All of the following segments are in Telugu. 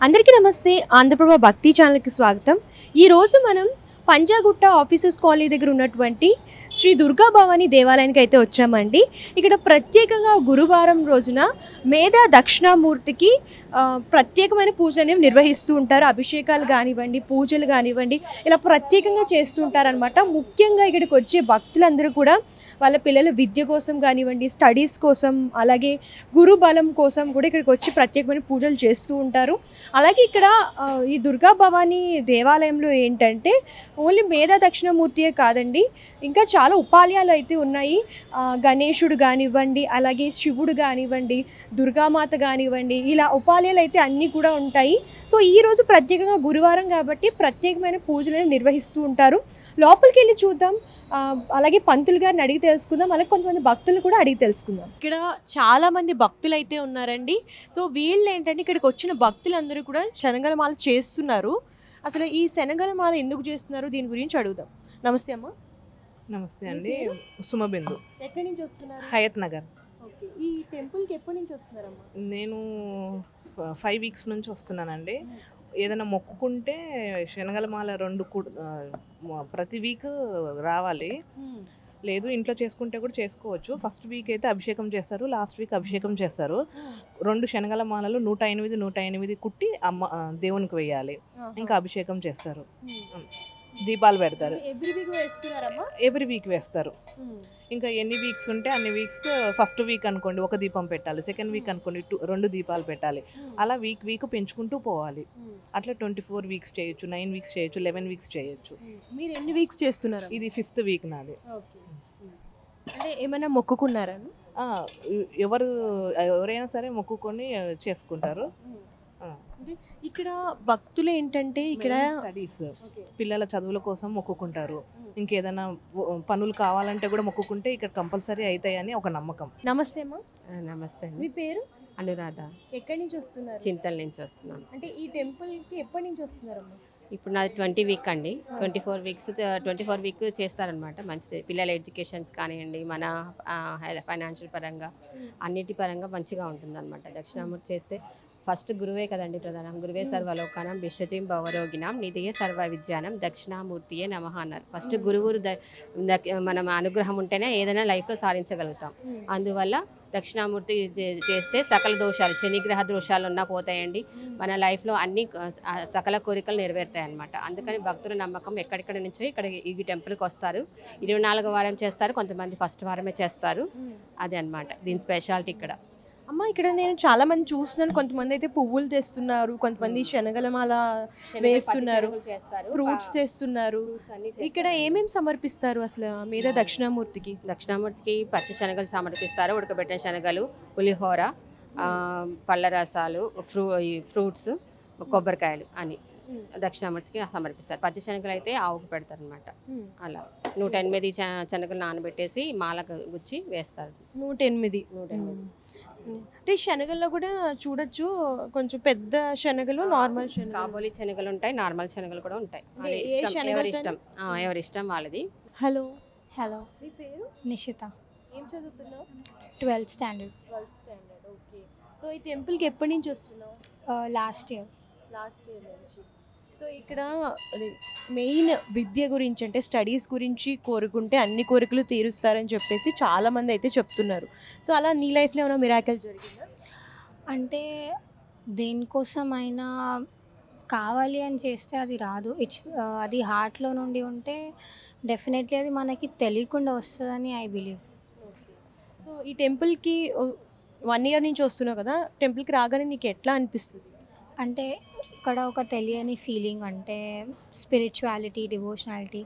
అందరికీ నమస్తే. ఆంధ్రప్రభ భక్తి ఛానల్కి స్వాగతం. ఈరోజు మనం పంజాగుట్ట ఆఫీసర్స్ కాలనీ దగ్గర ఉన్నటువంటి శ్రీ దుర్గా భవానీ దేవాలయానికి అయితే వచ్చామండి. ఇక్కడ ప్రత్యేకంగా గురువారం రోజున మేధా దక్షిణామూర్తికి ప్రత్యేకమైన పూజలు అనేవి నిర్వహిస్తూ ఉంటారు. అభిషేకాలు కానివ్వండి, పూజలు కానివ్వండి, ఇలా ప్రత్యేకంగా చేస్తూ ఉంటారనమాట. ముఖ్యంగా ఇక్కడికి వచ్చే భక్తులందరూ కూడా వాళ్ళ పిల్లల విద్య కోసం కానివ్వండి, స్టడీస్ కోసం, అలాగే గురు బలం కోసం కూడా ఇక్కడికి వచ్చి ప్రత్యేకమైన పూజలు చేస్తూ ఉంటారు. అలాగే ఇక్కడ ఈ దుర్గా భవానీ దేవాలయంలో ఏంటంటే ఓన్లీ మేధా దక్షిణామూర్తియే కాదండి, ఇంకా చాలా ఉపాలయాలు అయితే ఉన్నాయి. గణేశుడు కానివ్వండి, అలాగే శివుడు కానివ్వండి, దుర్గామాత కానివ్వండి, ఇలా ఉపాలయాలు అయితే అన్నీ కూడా ఉంటాయి. సో ఈరోజు ప్రత్యేకంగా గురువారం కాబట్టి ప్రత్యేకమైన పూజలను నిర్వహిస్తూ ఉంటారు. లోపలికి వెళ్ళి చూద్దాం, అలాగే పంతులు గారిని అడిగి తెలుసుకుందాం, అలాగే కొంతమంది భక్తులు కూడా అడిగి తెలుసుకుందాం. ఇక్కడ చాలా మంది భక్తులు అయితే ఉన్నారండి. సో వీళ్ళు ఏంటంటే ఇక్కడికి వచ్చిన భక్తులందరూ కూడా శనగలమాల చేస్తున్నారు. అసలు ఈ శనగలమాల ఎందుకు చేస్తున్నారు దీని గురించి అడుగుదాం. నమస్తే అమ్మ. నమస్తే అండి. సుమబిందు. ఎక్కడి నుంచి వస్తున్నారు? హయత్ నగర్. ఓకే. ఈ టెంపుల్కి ఎప్పటి నుంచి వస్తున్నారమ్మా? నేను 5 వీక్స్ నుంచి వస్తున్నానండి. ఏదైనా మొక్కుకుంటే శనగలమాల 2 ప్రతి వీక్ రావాలి. లేదు ఇంట్లో చేసుకుంటే కూడా చేసుకోవచ్చు. ఫస్ట్ వీక్ అయితే అభిషేకం చేస్తారు, లాస్ట్ వీక్ అభిషేకం చేస్తారు. 2 శనగల మాలలు 108 కుట్టి దేవునికి వేయాలి. ఇంకా అభిషేకం చేస్తారు, దీపాలు పెడతారు. ఎవ్రీ వీక్ వేస్తారు. ఇంకా ఎన్ని వీక్స్ ఉంటే అన్ని వీక్స్. ఫస్ట్ వీక్ అనుకోండి 1 దీపం పెట్టాలి, సెకండ్ వీక్ అనుకోండి 2 దీపాలు పెట్టాలి. అలా వీక్ పెంచుకుంటూ పోవాలి. అట్లా 24 వీక్స్ చేయొచ్చు, 9 వీక్స్ చేయొచ్చు, 11 వీక్స్ చేయొచ్చు. మీరు ఎన్ని వీక్స్ చేస్తున్నారు? ఇది 5th వీక్ నాది. అంటే ఏమైనా మొక్కుకున్నారా? ఎవరైనా సరే మొక్కుకొని చేసుకుంటారు. ఇక్కడ భక్తులు ఏంటంటే ఇక్కడ స్టడీస్, పిల్లల చదువుల కోసం మొక్కుకుంటారు. ఇంకేదైనా పనులు కావాలంటే కూడా మొక్కుకుంటే ఇక్కడ కంపల్సరీ అవుతాయని ఒక నమ్మకం. నమస్తే అమ్మా. నమస్తే అండి. మీ పేరు? అనురాధ. ఎక్కడి నుంచి వస్తున్నారు? చింతల నుంచి వస్తున్నాను. అంటే ఈ టెంపుల్కి ఎప్పటి నుంచి వస్తున్నారమ్మా? ఇప్పుడు నాది 20 వీక్ అండి. 24 వీక్ చేస్తారనమాట. మంచిది. పిల్లల ఎడ్యుకేషన్స్ కానివ్వండి, మన ఫైనాన్షియల్ పరంగా అన్నిటి పరంగా మంచిగా ఉంటుంది అనమాట. దక్షిణామూర్తి చేస్తే ఫస్ట్ గురువే కదండి ప్రధానం. గురువే సర్వలోకానం విశ్వజీం భవరోగినాం నిధియే సర్వ విద్యానం దక్షిణామూర్తియే నమః అన్నారు. ఫస్ట్ గురువు మనం అనుగ్రహం ఉంటేనే ఏదైనా లైఫ్లో సాధించగలుగుతాం. అందువల్ల దక్షిణామూర్తి చేస్తే సకల దోషాలు, శనిగ్రహ దోషాలు ఉన్నా పోతాయండి. మన లైఫ్లో అన్ని సకల కోరికలు నెరవేరుతాయి అన్నమాట. అందుకని భక్తుల నమ్మకం ఎక్కడెక్కడ నుంచో ఇక్కడ ఈ టెంపుల్కి వస్తారు. 24వ వారం చేస్తారు, కొంతమంది ఫస్ట్ వారమే చేస్తారు. అదే అన్నమాట దీని స్పెషాలిటీ ఇక్కడ. అమ్మ, ఇక్కడ నేను చాలా మంది చూస్తున్నాను. కొంతమంది అయితే పువ్వులు తెస్తున్నారు, కొంతమంది శనగలమాల వేస్తున్నారు, ఫ్రూట్స్ తెస్తున్నారు. ఇక్కడ ఏమేమి సమర్పిస్తారు అసలు మీద దక్షిణామూర్తికి? దక్షిణామూర్తికి పచ్చి శనగలు సమర్పిస్తారు, ఉడకబెట్టిన శనగలు, పులిహోర, పళ్ళ రసాలు, ఫ్రూట్స్, కొబ్బరికాయలు అని దక్షిణామూర్తికి సమర్పిస్తారు. పచ్చి శనగలు అయితే ఆవుకు పెడతారు అనమాట. అలా 108 శనగలు నానబెట్టేసి మాల గుచ్చి వేస్తారు. 108. అంటే శనగల్లో కూడా చూడొచ్చు, కొంచెం పెద్ద శనగలు, నార్మల్ శనగలు, కాబోలి శనగలు ఉంటాయి, నార్మల్ శనగలు కూడా ఉంటాయి. ఎవరి ఇష్టం వాళ్ళది. హలో. మీ పేరు? నిషిత. ఏం చదువుతున్నావు? 12th standard. ఓకే. సో ఈ టెంపుల్కి ఎప్పటి నుంచి వస్తున్నావు? లాస్ట్ ఇయర్ నుంచి. సో ఇక్కడ మెయిన్ విద్య గురించి, అంటే స్టడీస్ గురించి కోరుకుంటే అన్ని కోరికలు తీరుస్తారని చెప్పేసి చాలామంది అయితే చెప్తున్నారు. సో అలా నీ లైఫ్లో ఏమైనా మిరాకిల్ జరిగిందా? అంటే దేనికోసమైనా కావాలి అని చేస్తే అది రాదు. అది హార్ట్లో నుండి ఉంటే డెఫినెట్లీ అది మనకి తెలియకుండా వస్తుందని ఐ బిలీవ్. సో ఈ టెంపుల్కి 1 year నుంచి వస్తున్నావు కదా, టెంపుల్కి రాగానే నీకు ఎట్లా అనిపిస్తుంది? అంటే ఇక్కడ ఒక తెలియని ఫీలింగ్, అంటే స్పిరిచువాలిటీ, డివోషనాలిటీ.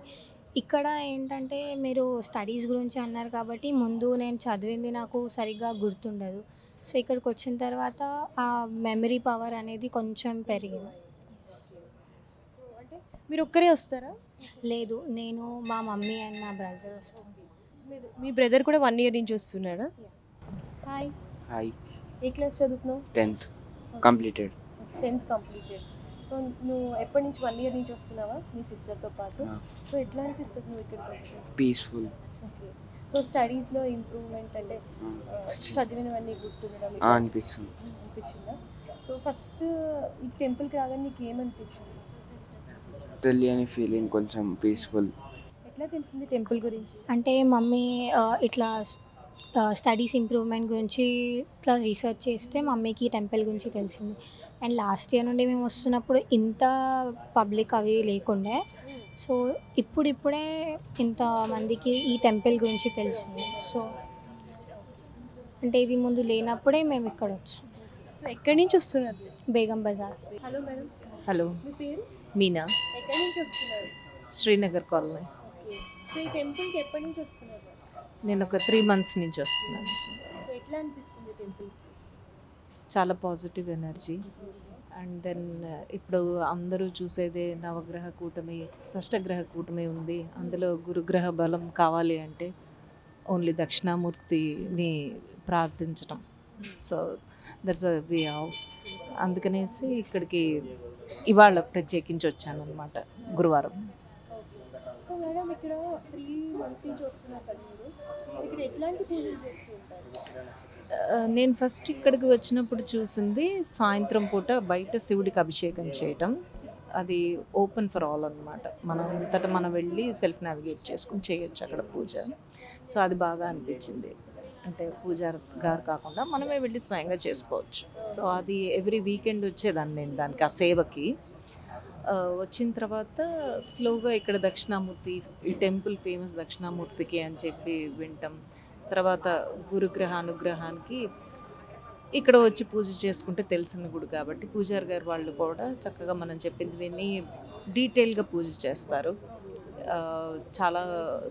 ఇక్కడ ఏంటంటే మీరు స్టడీస్ గురించి అన్నారు కాబట్టి ముందు నేను చదివింది నాకు సరిగ్గా గుర్తుండదు. సో ఇక్కడికి వచ్చిన తర్వాత ఆ మెమరీ పవర్ అనేది కొంచెం పెరిగింది. అంటే మీరు ఒక్కరే వస్తారా? లేదు, నేను, మా మమ్మీ అండ్ మా బ్రదర్ వస్తాం. మీ బ్రదర్ కూడా 1 year నుంచి వస్తున్నాడా? హాయ్. ఏ క్లాస్ చదువుతున్నావు? 10th completed. సో నువ్వు ఎప్పటి నుంచి? 1 year నుంచి వస్తున్నావా మీ సిస్టర్తో పాటు? సో ఎట్లా అనిపిస్తుంది నువ్వు ఇక్కడికి వస్తే? పీస్ఫుల్. ఓకే. సో స్టడీస్లో ఇంప్రూవ్మెంట్, అంటే చదివినవన్నీ గుర్తుండడం అనిపించిందా? సో సో ఫస్ట్ ఈ టెంపుల్కి రాగానే నీకు ఏమనిపించింది? తెలియని ఫీలింగ్, కొంచెం పీస్ఫుల్. ఎట్లా తెలిసింది టెంపుల్ గురించి? అంటే మమ్మీ ఇట్లా స్టడీస్ ఇంప్రూవ్మెంట్ గురించి ఇట్లా రీసెర్చ్ చేస్తే మమ్మీకి ఈ టెంపుల్ గురించి తెలిసింది. అండ్ లాస్ట్ ఇయర్ నుండి మేము వస్తున్నప్పుడు ఇంత పబ్లిక్ అవి లేకుండే. సో ఇప్పుడిప్పుడే ఇంతమందికి ఈ టెంపుల్ గురించి తెలిసింది. సో అంటే ఇది ముందు లేనప్పుడే మేము ఇక్కడ వచ్చాం. సో ఎక్కడి నుంచి వస్తున్నారు? Begum Bazar. Hello madam, hello, మీ పేరు? మీనా, ఎక్కడి నుంచి వస్తున్నారు? శ్రీనగర్ కాలనీ. సో ఈ టెంపుల్కి ఎప్పటి నుంచి వస్తున్నారు? నేను ఒక 3 months నుంచి వస్తున్నాను. సో ఎట్లా అనిపిస్తుంది టెంపుల్? చాలా పాజిటివ్ ఎనర్జీ. అండ్ దెన్ ఇప్పుడు అందరూ చూసేదే నవగ్రహ కూటమి, షష్టగ్రహ కూటమి ఉంది. అందులో గురుగ్రహ బలం కావాలి అంటే ఓన్లీ దక్షిణామూర్తిని ప్రార్థించటం. So that's a way of. అందుకనేసి ఇక్కడికి ఇవాళ ప్రత్యేకించి వచ్చాను అనమాట, గురువారం. సో మేడం ఇక్కడ 3 months నుంచి వస్తున్నారు కదా మీరు, ఇక్కడ ఎట్లాంటి పూజలు చేస్తూ ఉంటారు? నేను ఫస్ట్ ఇక్కడికి వచ్చినప్పుడు చూసింది సాయంత్రం పూట బయట శివుడికి అభిషేకం చేయటం. అది ఓపెన్ ఫర్ ఆల్ అనమాట. మనం అంతటా మనం వెళ్ళి సెల్ఫ్ నావిగేట్ చేసుకుని చేయొచ్చు అక్కడ పూజ. సో అది బాగా అనిపించింది. అంటే పూజారి గారు కాకుండా మనమే వెళ్ళి స్వయంగా చేసుకోవచ్చు. సో అది ఎవ్రీ వీకెండ్ వచ్చేదాన్ని నేను దానికి, ఆ సేవకి. వచ్చిన తర్వాత స్లోగా ఇక్కడ దక్షిణామూర్తి, ఈ టెంపుల్ ఫేమస్ దక్షిణామూర్తికి అని చెప్పి వింటాం. తర్వాత గురుగ్రహ అనుగ్రహానికి ఇక్కడ వచ్చి పూజ చేసుకుంటే తెలిసిన గుడి కాబట్టి పూజారి గారు వాళ్ళు కూడా చక్కగా మనం చెప్పింది విని డీటెయిల్గా పూజ చేస్తారు. చాలా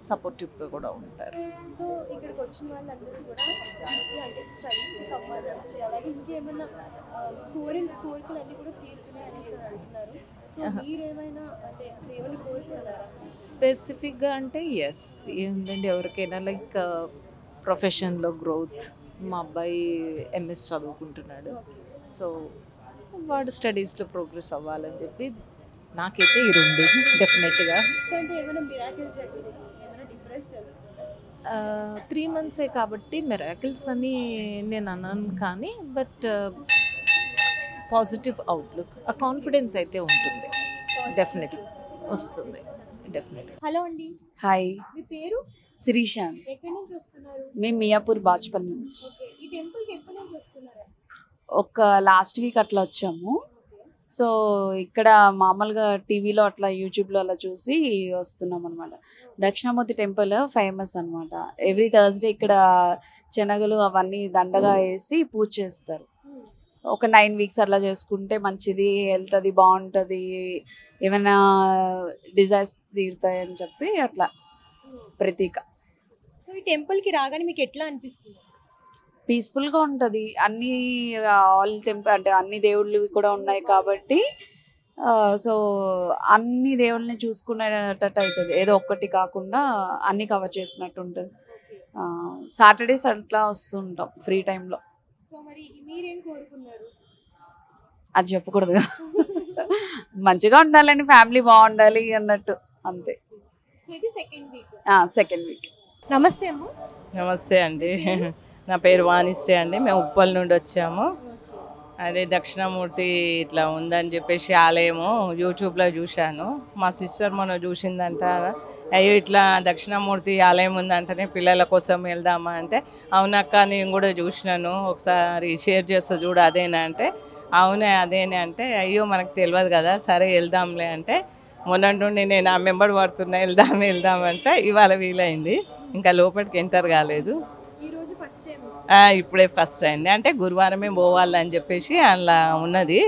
సపోర్టివ్గా కూడా ఉంటారు. సో ఇక్కడికి వచ్చిన వాళ్ళందరూ కూడా అంటే స్టడీస్కి సంబంధించి అలాగే ఇంకేమైనా కోరికలు అన్నీ కూడా తీరుతున్నాయి అనేసి అంటున్నారు. సో మీరేమైనా అంటే దేవుని కోరుకున్నారా? స్పెసిఫిక్గా అంటే ఎస్, ఏముందండి, ఎవరికైనా లైక్ ప్రొఫెషన్లో గ్రోత్. మా అబ్బాయి ఎంఎస్ చదువుకుంటున్నాడు. సో వాడు స్టడీస్లో ప్రోగ్రెస్ అవ్వాలని చెప్పి నాకైతే ఈ 2 డెఫినెట్గా. సో అంటే ఏమైనా మిరాకిల్ జరిగింది, ఏమైనా డిఫరెన్స్ తెలుస్తుంది? 3 months కాబట్టి మిరాకిల్స్ అని నేను అన్నాను, కానీ బట్ పాజిటివ్ అవుట్లుక్, ఆ కాన్ఫిడెన్స్ అయితే ఉంటుంది, డెఫినెట్గా వస్తుంది, డెఫినెట్గా. హలో అండి, హాయ్, మీ పేరు? శిరీష. ఎక్కడి నుంచి వస్తున్నారు? మేము మియాపూర్ బాచుపల్లి నుంచి. ఓకే, ఈ టెంపుల్కి ఎప్పటి నుంచి వస్తున్నారు? ఒక లాస్ట్ వీక్ అట్లా వచ్చాము. సో ఇక్కడ మామూలుగా టీవీలో అట్లా యూట్యూబ్లో అలా చూసి వస్తున్నాం అనమాట. దక్షిణామూర్తి టెంపుల్ ఫేమస్ అనమాట. ఎవ్రీ థర్స్డే ఇక్కడ శనగలు అవన్నీ దండగా వేసి పూజ చేస్తారు. ఒక 9 weeks అట్లా చేసుకుంటే మంచిది, హెల్త్ అది బాగుంటుంది, ఏమైనా డిజైర్స్ తీరుతాయి అని చెప్పి అట్లా ప్రతీక. సో ఈ టెంపుల్కి రాగానే మీకు ఎట్లా అనిపిస్తుంది? పీస్ఫుల్గా ఉంటుంది. అన్ని ఆల్ టెంపుల్ అంటే అన్ని దేవుళ్ళు కూడా ఉన్నాయి కాబట్టి సో అన్ని దేవుళ్ళని చూసుకునేటట్టు అవుతుంది. ఏదో ఒక్కటి కాకుండా అన్ని కవర్ చేసినట్టు ఉంటుంది. సాటర్డేస్ అట్లా వస్తుంటాం ఫ్రీ టైంలో. సో మరి మీరేం కోరుకున్నారు? అది చెప్పకూడదుగా. మంచిగా ఉండాలని, ఫ్యామిలీ బాగుండాలి అన్నట్టు, అంతే. సో ఇది సెకండ్ వీక్. Second week. నమస్తే అమ్మ. నమస్తే అండి, నా పేరు వాణిశ్రీ అండి. మేము ఉప్పల్ నుండి వచ్చాము. అదే దక్షిణామూర్తి ఇట్లా ఉందని చెప్పేసి ఆలయము యూట్యూబ్లో చూశాను. మా సిస్టర్ మొన్న చూసిందంట, అయ్యో ఇట్లా దక్షిణామూర్తి ఆలయం ఉందంటేనే పిల్లల కోసం వెళ్దామా అంటే, అవునక్క నేను కూడా చూసినాను, ఒకసారి షేర్ చేస్తా చూడు అదేనా అంటే, అవునే అదేనే అంటే, అయ్యో మనకు తెలియదు కదా, సరే వెళ్దాంలే అంటే మొన్నటి నుండి నేను ఆ మెంబర్ పడుతున్నా వెళ్దామంటే ఇవాళ వీలైంది. ఇంకా లోపలికి ఎంటర్ కాలేదు. ఇప్పుడే ఫస్ట్ అయింది. అంటే గురువారమే పోవాలని చెప్పేసి అలా ఉన్నది.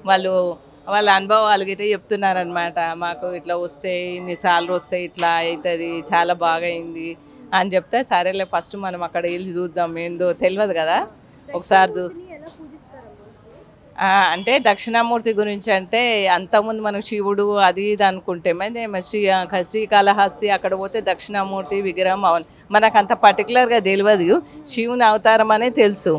వాళ్ళ అనుభవాలు గిట్ట చెప్తున్నారనమాట. మాకు ఇట్లా వస్తే ఇన్నిసార్లు వస్తే ఇట్లా అవుతుంది, చాలా బాగా అయింది అని చెప్తే, సరేలే ఫస్ట్ మనం అక్కడ వెళ్ళి చూద్దాం, ఏందో తెలియదు కదా, ఒకసారి చూసి. అంటే దక్షిణామూర్తి గురించి అంటే అంతకుముందు మనం శివుడు అది ఇది అనుకుంటే, శ్రీకాళహస్తి అక్కడ పోతే దక్షిణామూర్తి విగ్రహం మనకు అంత పర్టికులర్గా తెలియదు. శివుని అవతారం అనే తెలుసు.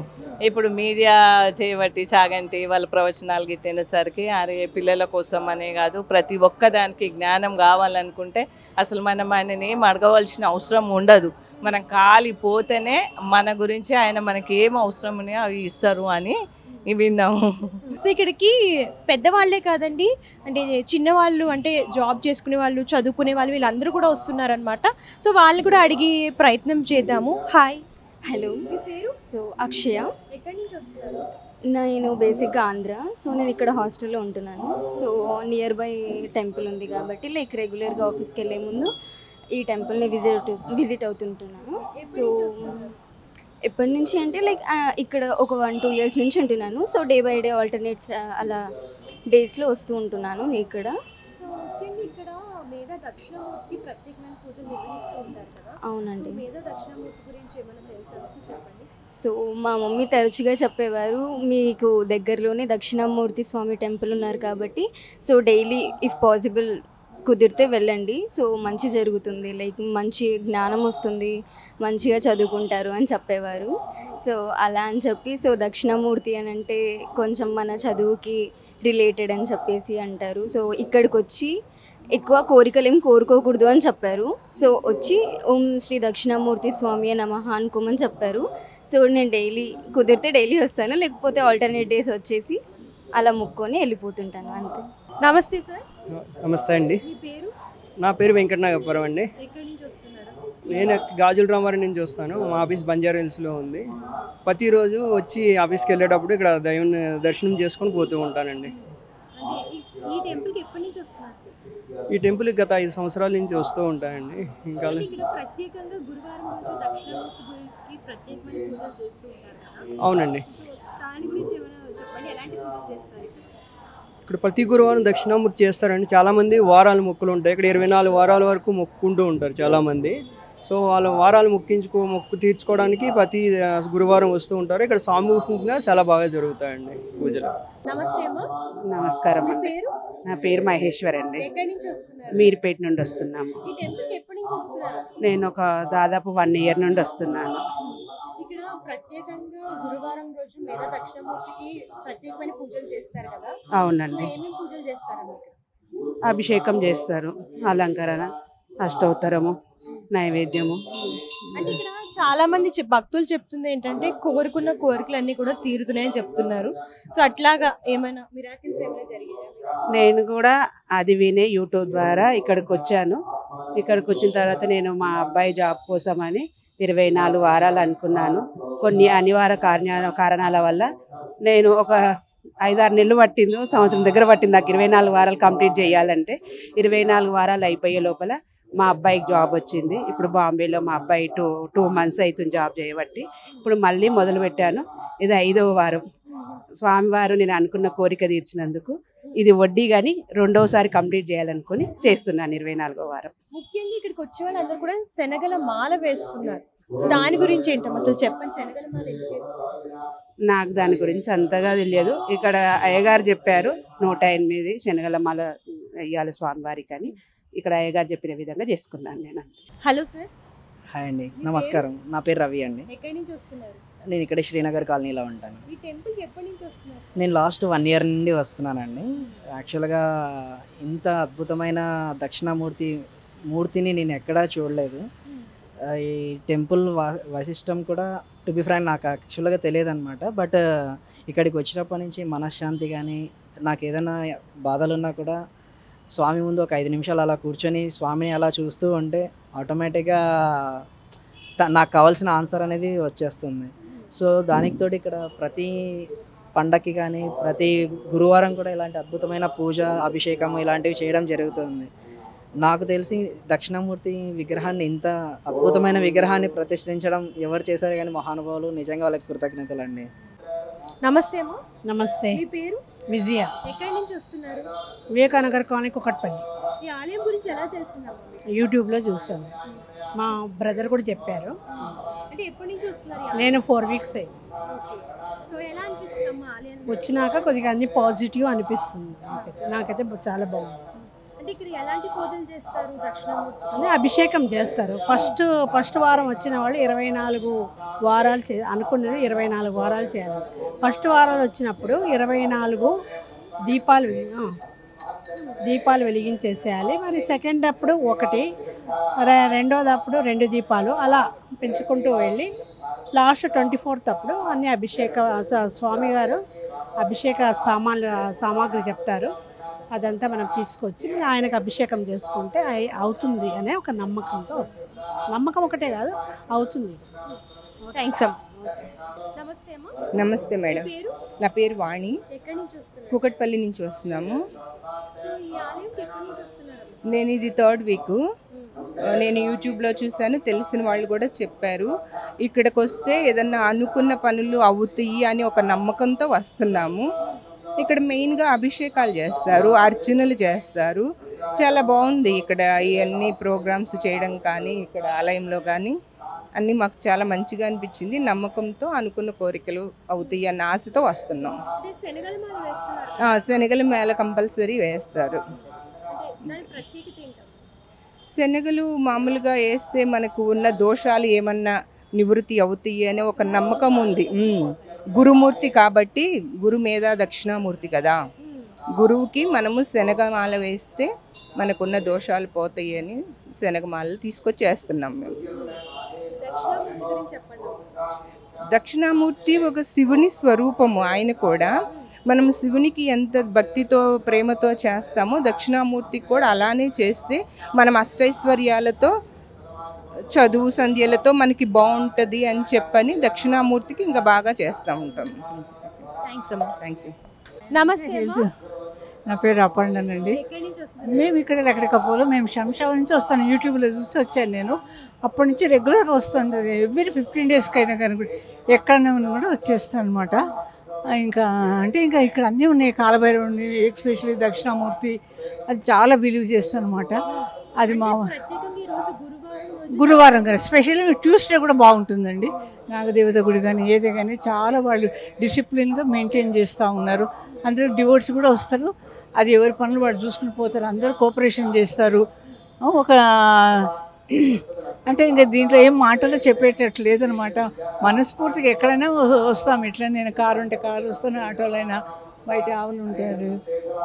ఇప్పుడు మీడియా చేయబట్టి చాగంటి వాళ్ళ ప్రవచనాలు గిట్టేసరికి అరే పిల్లల కోసం అనే కాదు, ప్రతి ఒక్కదానికి జ్ఞానం కావాలనుకుంటే అసలు మనం ఆయనని ఏం అడగవలసిన అవసరం ఉండదు. మనం కాలిపోతేనే మన గురించి ఆయన మనకి ఏం అవసరం ఉన్నాయో అవి ఇస్తారు అని విన్నాము. సో ఇక్కడికి పెద్దవాళ్ళే కాదండి, అంటే చిన్నవాళ్ళు, అంటే జాబ్ చేసుకునే వాళ్ళు, చదువుకునే వాళ్ళు, వీళ్ళందరూ కూడా వస్తున్నారనమాట. సో వాళ్ళని కూడా అడిగి ప్రయత్నం చేద్దాము. హాయ్, హలో, మీ పేరు? సో అక్షయ. ఎక్కడి నుంచి వస్తున్నారు? నేను బేసిక్గా ఆంధ్ర. సో నేను ఇక్కడ హాస్టల్లో ఉంటున్నాను. సో నియర్ బై టెంపుల్ ఉంది కాబట్టి లైక్ రెగ్యులర్గా ఆఫీస్కి వెళ్ళే ముందు ఈ టెంపుల్ని విజిట్ అవుతుంటున్నాను. సో ఎప్పటి నుంచి అంటే లైక్ ఇక్కడ ఒక 1-2 years నుంచి ఉంటున్నాను. So day by day alternates అలా డేస్లో వస్తూ ఉంటున్నాను నేను ఇక్కడ. సో ముఖ్యంగా ఇక్కడ మేధా దక్షిణామూర్తికి ప్రత్యేకమైన పూజలు నిర్వహిస్తూ ఉంటారు కదా. అవునండి. మేధా దక్షిణామూర్తి గురించి ఏమైనా తెలుసా? చెప్పండి. సో మా మమ్మీ తరచుగా చెప్పేవారు, మీకు దగ్గరలోనే దక్షిణామూర్తి స్వామి టెంపుల్ ఉన్నారు కాబట్టి సో డైలీ ఇఫ్ పాసిబుల్ కుదిరితే వెళ్ళండి. సో మంచి జరుగుతుంది, లైక్ మంచి జ్ఞానం వస్తుంది, మంచిగా చదువుకుంటారు అని చెప్పేవారు. సో అలా అని చెప్పి సో దక్షిణామూర్తి అని అంటే కొంచెం మన చదువుకి రిలేటెడ్ అని చెప్పేసి అంటారు. సో ఇక్కడికి వచ్చి ఎక్కువ కోరికలు ఏం కోరుకోకూడదు అని చెప్పారు. సో వచ్చి ఓం శ్రీ దక్షిణామూర్తి స్వామి నమః అనుకోమని చెప్పారు. సో నేను డైలీ కుదిరితే డైలీ వస్తాను, లేకపోతే ఆల్టర్నేట్ డేస్ వచ్చేసి అలా ముక్కొని వెళ్ళిపోతుంటాను అంతే. నమస్తే సార్. నమస్తే అండి. మీ పేరు? నా పేరు వెంకటనాగపురం అండి. ఎక్కడి నుంచి వస్తున్నారు? నేను గాజుల రామారం నుంచి వస్తాను. మా ఆఫీస్ బంజారా హిల్స్లో ఉంది. ప్రతిరోజు వచ్చి ఆఫీస్కి వెళ్ళేటప్పుడు ఇక్కడ దైవాన్ని దర్శనం చేసుకొని పోతూ ఉంటానండి. అంటే ఈ టెంపుల్కి ఎప్పటి నుంచి వస్తున్నారు సార్? ఈ టెంపుల్కి గత 5 సంవత్సరాల నుంచి వస్తూ ఉంటానండి. ఇంకా అంటే ఇక్కడ ప్రత్యేకంగా గురువారం రోజు దక్షిణామూర్తి గురించి ప్రత్యేకమైన పూజలు చేస్తూ ఉంటారు కదా. అవునండి. సో దాని గురించి ఏమైనా చెప్పండి, ఎలాంటి పూజలు చేస్తారు ఇక్కడ? ఇక్కడ ప్రతి గురువారం దక్షిణామూర్తి చేస్తారండి. చాలామంది వారాలు మొక్కులు ఉంటాయి. ఇక్కడ 24 వారాల వరకు మొక్కుంటూ ఉంటారు చాలామంది. సో వాళ్ళ వారాలు మొక్కు తీర్చుకోవడానికి ప్రతి గురువారం వస్తూ ఉంటారు. ఇక్కడ సామూహికంగా చాలా బాగా జరుగుతాయండి పూజలు. నమస్తే అమ్మా. నమస్కారం మీ అండి. పేరు? నా పేరు మహేశ్వర్ అండి. ఎక్కడి నుంచి వస్తున్నారు? మీర్పేట నుండి వస్తున్నాము. ఈ టెంపుల్కి ఎప్పటి నుంచి వస్తున్నారు? నేను ఒక దాదాపు 1 year నుండి వస్తున్నాను. ఇక్కడ ప్రత్యేకంగా గురువారం రోజు మేధా దక్షిణామూర్తికి ప్రత్యేకమైన పూజలు చేస్తారు కదా. అవునండి. ఏమేమి పూజలు చేస్తారమ్మా ఇక్కడ? అభిషేకం చేస్తారు, అలంకరణ, అష్టోత్తరము, నైవేద్యము. అంటే ఇక్కడ చాలా మంది భక్తులు చెప్తుంది ఏంటంటే కోరుకున్న కోరికలన్నీ కూడా తీరుతున్నాయని చెప్తున్నారు. సో అట్లాగా ఏమైనా మిరాకిల్స్ ఏమైనా జరిగాయా? నేను కూడా అది వినే యూట్యూబ్ ద్వారా ఇక్కడికి వచ్చాను. ఇక్కడికి వచ్చిన తర్వాత నేను మా అబ్బాయి జాబ్ కోసమని 24 వారాలు అనుకున్నాను. కొన్ని అనివార్య కారణాల వల్ల నేను ఒక 5-6 నెలలు పట్టింది, సంవత్సరం దగ్గర పట్టింది నాకు 24 వారాలు కంప్లీట్ చేయాలంటే. 24 వారాలు అయిపోయే లోపల మా అబ్బాయికి జాబ్ వచ్చింది. ఇప్పుడు బాంబేలో మా అబ్బాయి 2 months అవుతుంది జాబ్ చేయబట్టి. ఇప్పుడు మళ్ళీ మొదలు పెట్టాను. ఇది 5వ వారం. స్వామివారు నేను అనుకున్న కోరిక తీర్చినందుకు ఇది వడ్డీ కానీ 2వసారి కంప్లీట్ చేయాలనుకుని చేస్తున్నాను 24వ వారం. ముఖ్యంగా ఇక్కడికి వచ్చే వాళ్ళందరూ కూడా శనగల మాల వేస్తున్నారు. సో దాని గురించి ఏంటమ్మా అసలు చెప్పండి, శనగల మాల ఎందుకు వేస్తున్నారు? నాకు దాని గురించి అంతగా తెలియదు. ఇక్కడ అయ్యగారు చెప్పారు 108 శనగల మాల వేయాలి స్వామివారికి అని. ఇక్కడ అయ్యగారు చెప్పిన విధంగా చేసుకున్నాను నేను. Hello sir. హాయ్ అండి, నమస్కారం. నా పేరు రవి అండి. ఎక్కడి నుంచి వస్తున్నారు? నేను ఇక్కడ శ్రీనగర్ కాలనీలో ఉంటాను. ఈ టెంపుల్కి ఎప్పటి నుంచి వస్తున్నారు? నేను లాస్ట్ 1 year నుండి వస్తున్నానండి. యాక్చువల్గా ఇంత అద్భుతమైన దక్షిణామూర్తిని నేను ఎక్కడా చూడలేదు. ఈ టెంపుల్ వైశిష్టం కూడా టు బి ఫ్రాంక్ నాకు యాక్చువల్గా తెలియదు అనమాట. బట్ ఇక్కడికి వచ్చినప్పటి నుంచి మనశ్శాంతి కానీ నాకు ఏదైనా బాధలున్నా కూడా స్వామి ముందు ఒక 5 నిమిషాలు అలా కూర్చొని స్వామిని అలా చూస్తూ ఉంటే ఆటోమేటిక్గా నాకు కావాల్సిన ఆన్సర్ అనేది వచ్చేస్తుంది. సో దానికి తోటి ఇక్కడ ప్రతి పండగకి కానీ ప్రతి గురువారం కూడా ఇలాంటి అద్భుతమైన పూజ, అభిషేకం ఇలాంటివి చేయడం జరుగుతుంది. నాకు తెలిసి దక్షిణామూర్తి విగ్రహాన్ని, ఇంత అద్భుతమైన విగ్రహాన్ని ప్రతిష్ఠించడం ఎవరు చేశారు కానీ మహానుభావులు, నిజంగా వాళ్ళకి కృతజ్ఞతలు అండి. నమస్తే అమ్మా. నమస్తే. మీ పేరు? విజయ. ఎక్కడి నుంచి వస్తున్నారు? వివేకానగర్ కాలనీ, కుకట్పల్లి. ఈ ఆలయం గురించి ఎలా తెలిసిందమ్మా? యూట్యూబ్లో చూసాను, మా బ్రదర్ కూడా చెప్పారు. అంటే ఎప్పటి నుంచి వస్తున్నారు? నేను 4 weeks అయ్యి. సో ఎలా అనిపిస్తుంది అమ్మా ఆలయం? వచ్చినాక కొద్దిగా అన్ని పాజిటివ్ అనిపిస్తుంది. నాకైతే చాలా బాగుంది. అంటే ఇక్కడ ఎలాంటి పూజలు చేస్తారు దక్షిణామూర్తి? అదే అభిషేకం చేస్తారు. ఫస్ట్ వారం వచ్చిన వాళ్ళు 24 వారాలు అనుకున్నది 24 వారాలు చేయాలి. ఫస్ట్ వారాలు వచ్చినప్పుడు 24 దీపాలు వెలిగించేసేయాలి. మరి సెకండ్ అప్పుడు 1, రెండోదప్పుడు 2 దీపాలు అలా పెంచుకుంటూ వెళ్ళి లాస్ట్ 24th అప్పుడు అన్ని స్వామివారు అభిషేక సామాగ్రి చెప్తారు. అదంతా మనం తీసుకొచ్చి ఆయనకు అభిషేకం చేసుకుంటే అవుతుంది అనే ఒక నమ్మకంతో వస్తుంది. నమ్మకం ఒకటే కాదు, అవుతుంది. థ్యాంక్స్ అమ్మ. నమస్తే అమ్మ. నమస్తే మేడం. పేరు? నా పేరు వాణి. ఎక్కడి నుంచి వస్తున్నారు? కూకట్పల్లి నుంచి వస్తున్నాము. సో ఈ ఆలయంకి ఎప్పటి నుంచి వస్తున్నారు? నేను ఇది 3rd వీక్. నేను యూట్యూబ్లో చూశాను, తెలిసిన వాళ్ళు కూడా చెప్పారు ఇక్కడికి వస్తే ఏదన్నా అనుకున్న పనులు అవుతాయి అని ఒక నమ్మకంతో వస్తున్నాము. ఇక్కడ మెయిన్గా అభిషేకాలు చేస్తారు, అర్చనలు చేస్తారు. చాలా బాగుంది ఇక్కడ ఇవన్నీ ప్రోగ్రామ్స్ చేయడం కానీ ఇక్కడ ఆలయంలో కానీ అన్నీ మాకు చాలా మంచిగా అనిపించింది. నమ్మకంతో అనుకున్న కోరికలు అవుతాయి అన్న ఆశతో వస్తున్నాం. శనగల మేళ కంపల్సరీ వేస్తారు. శనగలు మామూలుగా వేస్తే మనకు ఉన్న దోషాలు ఏమన్నా నివృత్తి అవుతాయి అనే ఒక నమ్మకం ఉంది. గురుమూర్తి కాబట్టి గురు మీద దక్షిణామూర్తి కదా, గురువుకి మనము శనగమాల వేస్తే మనకున్న దోషాలు పోతాయి అని శనగమాలలు తీసుకొచ్చి వేస్తున్నాం మేము. దక్షిణామూర్తి ఒక శివుని స్వరూపము. ఆయన కూడా మనం శివునికి ఎంత భక్తితో ప్రేమతో చేస్తామో దక్షిణామూర్తికి కూడా అలానే చేస్తే మనం అష్టైశ్వర్యాలతో చదువు సంధ్యలతో మనకి బాగుంటుంది అని చెప్పని దక్షిణామూర్తికి ఇంకా బాగా చేస్తూ ఉంటాం. థ్యాంక్స్ అమ్మ. Thank you. నమస్తే. నా పేరు అపర్ణనండి. మేము ఇక్కడ ఎక్కడికపోలో మేము శంషాబాద్ నుంచి వస్తాను. యూట్యూబ్లో చూసి వచ్చాను నేను. అప్పటి నుంచి రెగ్యులర్గా వస్తాను. ఎవ్రీ 15 డేస్కి అయినా కానీ ఎక్కడనే కూడా వచ్చేస్తాను అనమాట. ఇంకా అంటే ఇంకా ఇక్కడ అన్నీ ఉన్నాయి. కాలభైరవుని ఎస్పెషల్లీ దక్షిణామూర్తి అది చాలా బిలీవ్ చేస్తాను అనమాట. అది మా గురువారం కానీ స్పెషల్లీ ట్యూస్డే కూడా బాగుంటుందండి. నాగదేవత గుడి కానీ ఏదే కానీ చాలా వాళ్ళు డిసిప్లిన్గా మెయింటైన్ చేస్తూ ఉన్నారు. అందరూ డివోట్స్ కూడా వస్తారు. అది ఎవరి పనులు వాళ్ళు చూసుకుని పోతారు. అందరూ కోఆపరేషన్ చేస్తారు. ఒక అంటే ఇంకా దీంట్లో ఏం మాటలో చెప్పేటట్టు లేదనమాట. మనస్ఫూర్తిగా ఎక్కడైనా వస్తాం. ఇట్లా నేను కారు ఉంటే కారు వస్తాను, ఆటోలో అయినా బయట ఆవులు ఉంటారు.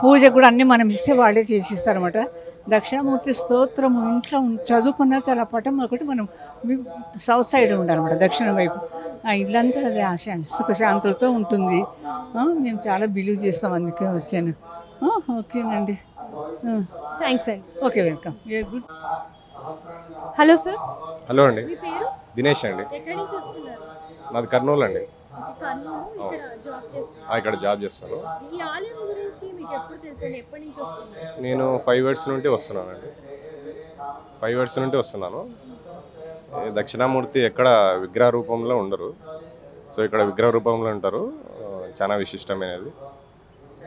పూజ కూడా అన్నీ మనం ఇస్తే వాళ్ళే చేసిస్తారనమాట. దక్షిణామూర్తి స్తోత్రము ఇంట్లో చదువుకున్నా చాలా పటం ఒకటి మనం సౌత్ సైడ్ ఉండాలన్నమాట, దక్షిణ వైపు. ఆ ఇల్లంతా అది సుఖశాంతులతో ఉంటుంది. మేము చాలా బిలీవ్ చేస్తాం, అందుకే వచ్చాను. ఓకేనండి. థ్యాంక్స్ అండి. Okay, welcome. Good. Hello sir. Hello అండి. మీ పేరు? దినేష్ అండి. ఎక్కడి నుంచి వస్తున్నారు? నాది కర్నూలు అండి. ఇక్కడ జాబ్ చేస్తాను. ఈ ఆలయం గురించి మీకు ఎప్పుడు తెలుసండి? ఎప్పటి నుంచి వస్తున్నారు? నేను 5 years నుండి వస్తున్నానండి. 5 years నుండి వస్తున్నాను. దక్షిణామూర్తి ఎక్కడ విగ్రహ రూపంలో ఉండరు. సో ఇక్కడ విగ్రహ రూపంలో ఉంటారు. చాలా విశిష్టమైనది.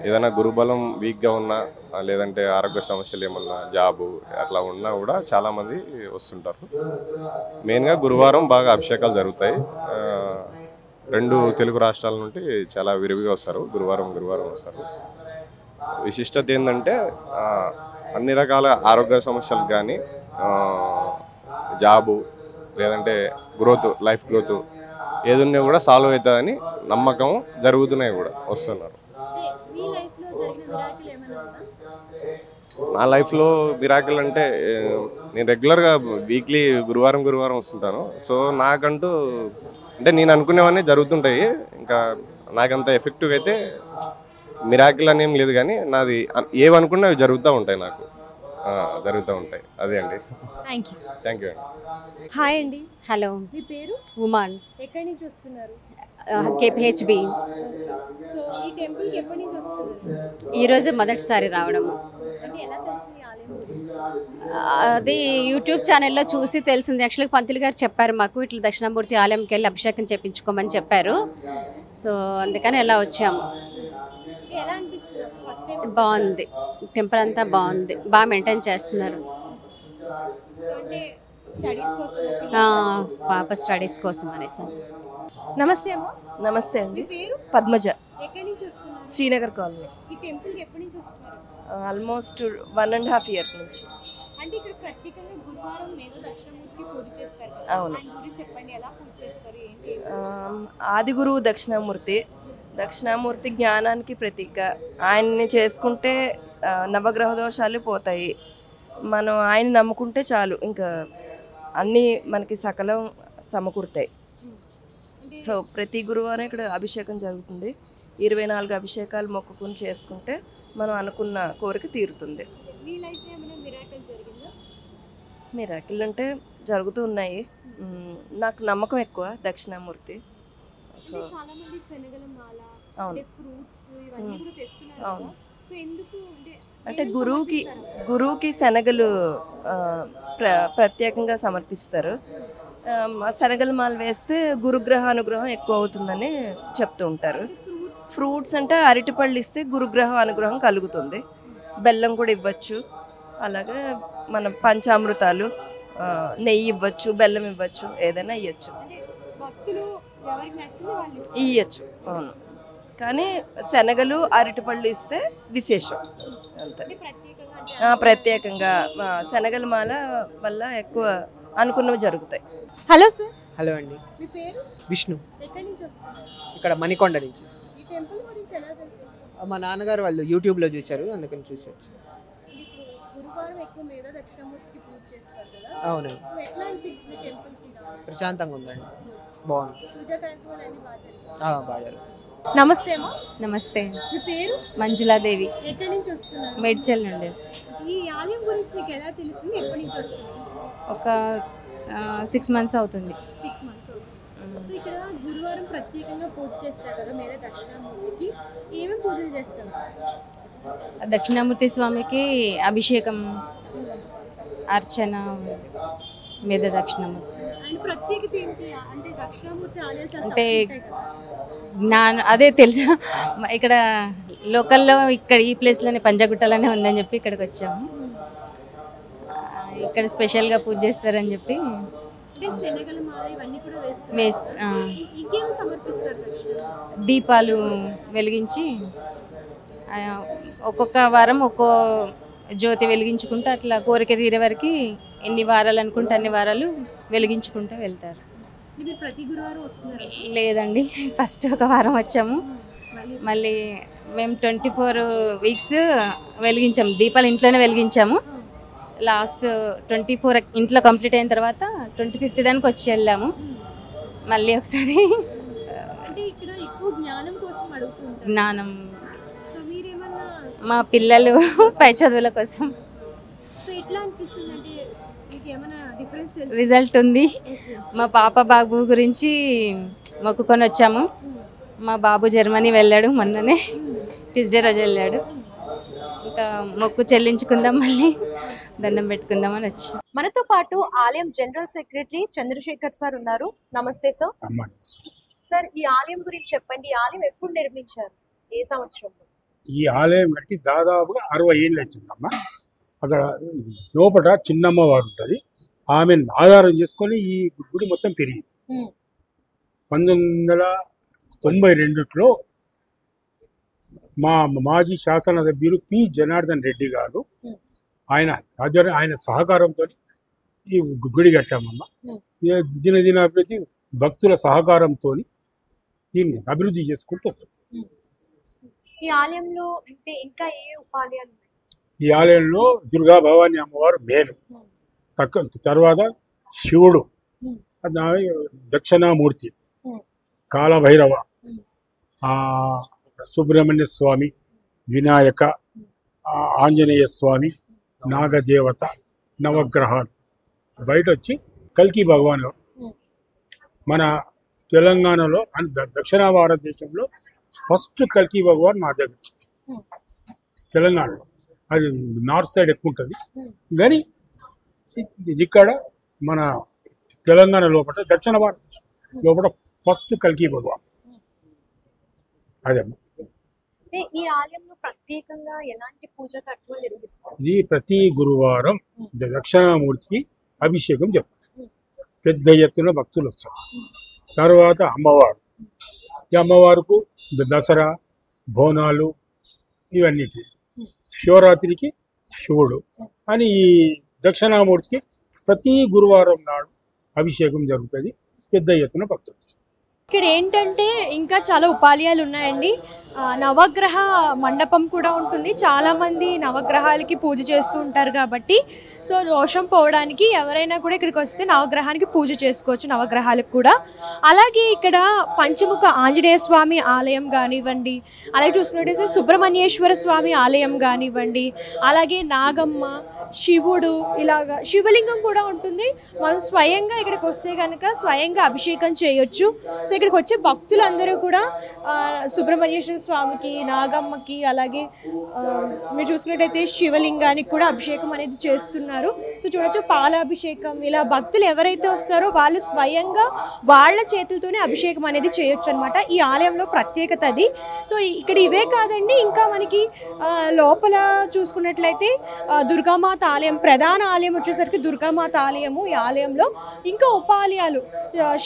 ఏదైనా గురుబలం వీక్గా ఉన్నా లేదంటే ఆరోగ్య సమస్యలు ఏమన్నా జాబు అట్లా ఉన్నా కూడా చాలామంది వస్తుంటారు. మెయిన్గా గురువారం బాగా అభిషేకాలు జరుగుతాయి. 2 తెలుగు రాష్ట్రాల నుండి చాలా విరివిగా వస్తారు. గురువారం వస్తారు. విశిష్టత ఏంటంటే అన్ని రకాల ఆరోగ్య సమస్యలకు కానీ జాబు లేదంటే లైఫ్ గ్రోత్ ఏదున్నా కూడా సాల్వ్ అవుతుందని నమ్మకం, జరుగుతున్నాయి కూడా, వస్తున్నారు. నా లైఫ్లో మిరాకిల్ అంటే నేను రెగ్యులర్గా వీక్లీ గురువారం వస్తుంటాను. సో నాకంటూ అంటే నేను అనుకునేవన్నీ జరుగుతుంటాయి. ఇంకా నాకంత ఎఫెక్టివ్ అయితే మిరాకిల్ అనేం లేదు, కానీ నాది ఏమనుకున్నా అవి జరుగుతూ ఉంటాయి, నాకు జరుగుతూ ఉంటాయి. అదే అండి. Thank you. థ్యాంక్ యూ అండి. హాయ్ అండి. హలో. మీ పేరు? ఉమాన్. ఎక్కడి నుంచి వస్తున్నారు? కేపీహెచ్బి. సో ఈ టెంపుల్కి ఎప్పటి నుంచి వస్తున్నారు? ఈరోజు మొదటిసారి రావడము. అంటే ఎలా తెలిసింది ఆలయం గురించి? అది యూట్యూబ్ ఛానల్లో చూసి తెలిసింది. యాక్చువల్గా పంతులు గారు చెప్పారు మాకు, ఇట్లా దక్షిణామూర్తి ఆలయంకి వెళ్ళి అభిషేకం చేయించుకోమని చెప్పారు. సో అందుకని ఎలా వచ్చాము. ఎలా అనిపిస్తుంది? ఫస్ట్ టైం బాగుంది. టెంపుల్ అంతా బాగుంది, బాగా మెయింటైన్ చేస్తున్నారు. అంటే స్టడీస్ కోసం? పాప స్టడీస్ కోసం అనేసి. నమస్తే అమ్మ. నమస్తే అండి. మీ పేరు? పద్మజ. ఎక్కడి నుంచి వస్తున్నారు? శ్రీనగర్ కాలనీ. ఈ టెంపుల్కి ఎప్పటి నుంచి వస్తున్నారు? ఆల్మోస్ట్ 1.5 years నుంచి. అంటే ఇక్కడ ప్రత్యేకంగా గురువారం ఏదో దక్షిణామూర్తికి పూజ చేస్తారు కదా. అవును. ఆయన గురించి చెప్పండి, ఎలా పూజ చేస్తారు ఏంటి? ఆది గురువు దక్షిణామూర్తి. దక్షిణామూర్తి జ్ఞానానికి ప్రతీక. ఆయన్ని చేసుకుంటే నవగ్రహ దోషాలు పోతాయి. మనం ఆయన నమ్ముకుంటే చాలు, ఇంకా అన్నీ మనకి సకలం సమకూరుతాయి. సో ప్రతి గురువారం ఇక్కడ అభిషేకం జరుగుతుంది. 24 అభిషేకాలు మొక్కుకుని చేసుకుంటే మనం అనుకున్న కోరిక తీరుతుంది. మిరాకిల్ అంటే జరుగుతూ ఉన్నాయి. నాకు నమ్మకం ఎక్కువ దక్షిణామూర్తి. సో అవును అవును అంటే గురువుకి శనగలు ప్రత్యేకంగా సమర్పిస్తారు. శనగల మాల వేస్తే గురుగ్రహ అనుగ్రహం ఎక్కువ అవుతుందని చెప్తూ ఉంటారు. ఫ్రూట్స్ అంటే అరటిపళ్ళు ఇస్తే గురుగ్రహ అనుగ్రహం కలుగుతుంది. బెల్లం కూడా ఇవ్వచ్చు. అలాగే మన పంచామృతాలు, నెయ్యి ఇవ్వచ్చు, బెల్లం ఇవ్వచ్చు, ఏదైనా ఇవ్వచ్చు. ఇవ్వచ్చు అవును. కానీ శనగలు అరటిపళ్ళు ఇస్తే విశేషం అంతే. ప్రత్యేకంగా శనగల మాల వల్ల ఎక్కువ అనుకున్నవి జరుగుతాయి. Hello sir. హలో అండి. మీ పేరు? విష్ణు. ఎక్కడి నుంచి వస్తున్నారు? ఇక్కడ మణికొండ నుంచి. ఈ టెంపుల్ గురించి ఎలా తెలుసు? మా నాన్నగారు వాళ్ళు యూట్యూబ్లో చూశారు, అందుకని చూసొచ్చు. గురువారం ఎక్కువ మీద దక్షిణామూర్తికి పూజ చేస్తారు కదా. అవునండి. ఎట్లా అనిపించింది టెంపుల్కి? ప్రశాంతంగా ఉందండి, బాగుంది. పూజా కార్యక్రమాలు అన్ని బాగా బాగా జరుగుతుంది. నమస్తే అమ్మా. నమస్తే. మీ పేరు? మంజులాదేవి. ఎక్కడి నుంచి వస్తున్నారు? మేడ్చల్ నుండి. ఈ ఆలయం గురించి మీకు ఎలా తెలిసింది? ఎప్పటి నుంచి వస్తున్నారు? ఒక 6 మంత్స్ అవుతుంది. 6 మంత్స్ అవుతుంది. సో ఇక్కడ గురువారం ప్రత్యేకంగా పూజ చేస్తారు కదా మీద దక్షిణామూర్తికి. ఏమేమి పూజలు చేస్తారు? దక్షిణామూర్తి స్వామికి అభిషేకం, అర్చన మీద దక్షిణామూర్తి ఆయన ప్రత్యేకత ఏంటి? అంటే దక్షిణామూర్తి ఆలయాలు అంటే అదే తెలుసా, ఇక్కడ లోకల్లో ఇక్కడ ఈ ప్లేస్లోనే పంజాగుట్టలోనే ఉందని చెప్పి ఇక్కడికి వచ్చాము. ఇక్కడ స్పెషల్గా పూజ చేస్తారని చెప్పి దీపాలు వెలిగించి ఒక్కొక్క వారం ఒక్కో జ్యోతి వెలిగించుకుంటూ అట్లా కోరిక తీరే వరకు ఎన్ని వారాలు అనుకుంటే అన్ని వారాలు వెలిగించుకుంటూ వెళ్తారు. లేదండి, ఫస్ట్ ఒక వారం వచ్చాము. మళ్ళీ మేము 24 వీక్స్ వెలిగించాము, దీపాలు ఇంట్లోనే వెలిగించాము. లాస్ట్ 24 ఇంట్లో కంప్లీట్ అయిన తర్వాత 25th దానికి వచ్చి వెళ్ళాము. మళ్ళీ ఒకసారి జ్ఞానం మా పిల్లలు పై చదువుల కోసం రిజల్ట్ ఉంది. మా పాప బాబు గురించి మొక్కుకొని వచ్చాము. మా బాబు జర్మనీ వెళ్ళాడు, మొన్ననే ట్యూస్డే రోజు వెళ్ళాడు. ఇంకా మొక్కు చెల్లించుకుందాం, మళ్ళీ దండం పెట్టుకుందామని వచ్చాం. మనతో పాటు ఆలయం జనరల్ సెక్రటరీ చంద్రశేఖర్ సార్ ఉన్నారు. నమస్తే సార్. సార్, ఈ ఆలయం గురించి చెప్పండి. ఈ ఆలయం ఎప్పుడు నిర్మించారు? ఏ సంవత్సరంలో? ఈ ఆలయం కట్టి దాదాపుగా 60 ఏళ్ళు అవుతుందమ్మా. అక్కడ లోపల చిన్నమ్మవారు ఉంటుంది, ఆమెను ఆధారం చేసుకొని ఈ గుడి మొత్తం పెరిగింది. 1992లో మా మాజీ శాసనసభ్యులు పి జనార్దన్ రెడ్డి గారు ఆయన సహకారంతో ఈ గుడి కట్టామమ్మా. దినదిన అభివృద్ధి భక్తుల సహకారంతో దీన్ని అభివృద్ధి చేసుకుంటూ వస్తుంది. ఈ ఆలయంలో అంటే ఇంకా ఏ ఉపాలయాలు? ఈ ఆలయంలో దుర్గా భవాని అమ్మవారు మేలు, తర్వాత శివుడు, దక్షిణామూర్తి, కాలభైరవ, సుబ్రహ్మణ్య స్వామి, వినాయక, ఆంజనేయ స్వామి, నాగదేవత, నవగ్రహాలు. బయట వచ్చి కల్కి భగవాన్ మన తెలంగాణలో దక్షిణ భారతదేశంలో ఫస్ట్ కల్కి భగవాన్ మా దగ్గర తెలంగాణలో. అది నార్త్ సైడ్ ఎక్కువ ఉంటుంది, కానీ ఇక్కడ మన తెలంగాణ లోపల దక్షిణ భారతదేశం లోపల ఫస్ట్ కల్కి భగవాన్ అదే. ఈ ఆలయంలో ప్రత్యేకంగా ఎలాంటి పూజా కార్యక్రమాలు నిర్వహిస్తారు? ఇది ప్రతి గురువారం దక్షిణామూర్తికి అభిషేకం జరుగుతుంది. పెద్ద ఎత్తున భక్తులు వస్తారు. తర్వాత అమ్మవారు, ఈ అమ్మవారికి దసరా, బోనాలు ఇవన్నిటి. శివరాత్రికి శివుడు అని ఈ దక్షిణామూర్తికి ప్రతి గురువారం నాడు అభిషేకం జరుగుతుంది. పెద్ద ఎత్తున భక్తులు. ఇక్కడ ఏంటంటే ఇంకా చాలా ఉపాలయాలు ఉన్నాయండి. నవగ్రహ మండపం కూడా ఉంటుంది. చాలామంది నవగ్రహాలకి పూజ చేస్తూ ఉంటారు కాబట్టి సో దోషం పోవడానికి ఎవరైనా కూడా ఇక్కడికి వస్తే నవగ్రహానికి పూజ చేసుకోవచ్చు, నవగ్రహాలకు కూడా. అలాగే ఇక్కడ పంచముఖ ఆంజనేయ స్వామి ఆలయం కానివ్వండి, అలాగే చూసుకున్నట్టయితే సుబ్రహ్మణ్యేశ్వర స్వామి ఆలయం కానివ్వండి, అలాగే నాగమ్మ, శివుడు, ఇలాగా శివలింగం కూడా ఉంటుంది. మనం స్వయంగా ఇక్కడికి వస్తే కనుక స్వయంగా అభిషేకం చేయొచ్చు. సో ఇక్కడికి వచ్చే భక్తులందరూ కూడా సుబ్రహ్మణ్యేశ్వర స్వామికి, నాగమ్మకి, అలాగే మీరు చూసుకున్నట్టయితే శివలింగానికి కూడా అభిషేకం అనేది చేస్తున్నారు. సో చూడొచ్చు పాలాభిషేకం. ఇలా భక్తులు ఎవరైతే వస్తారో వాళ్ళు స్వయంగా వాళ్ళ చేతులతోనే అభిషేకం అనేది చేయొచ్చు అనమాట. ఈ ఆలయంలో ప్రత్యేకత అది. సో ఇక్కడ ఇవే కాదండి, ఇంకా మనకి లోపల చూసుకున్నట్లయితే దుర్గామాత ఆలయం, ప్రధాన ఆలయం వచ్చేసరికి దుర్గామాత ఆలయము. ఈ ఆలయంలో ఇంకా ఉపాలయాలు,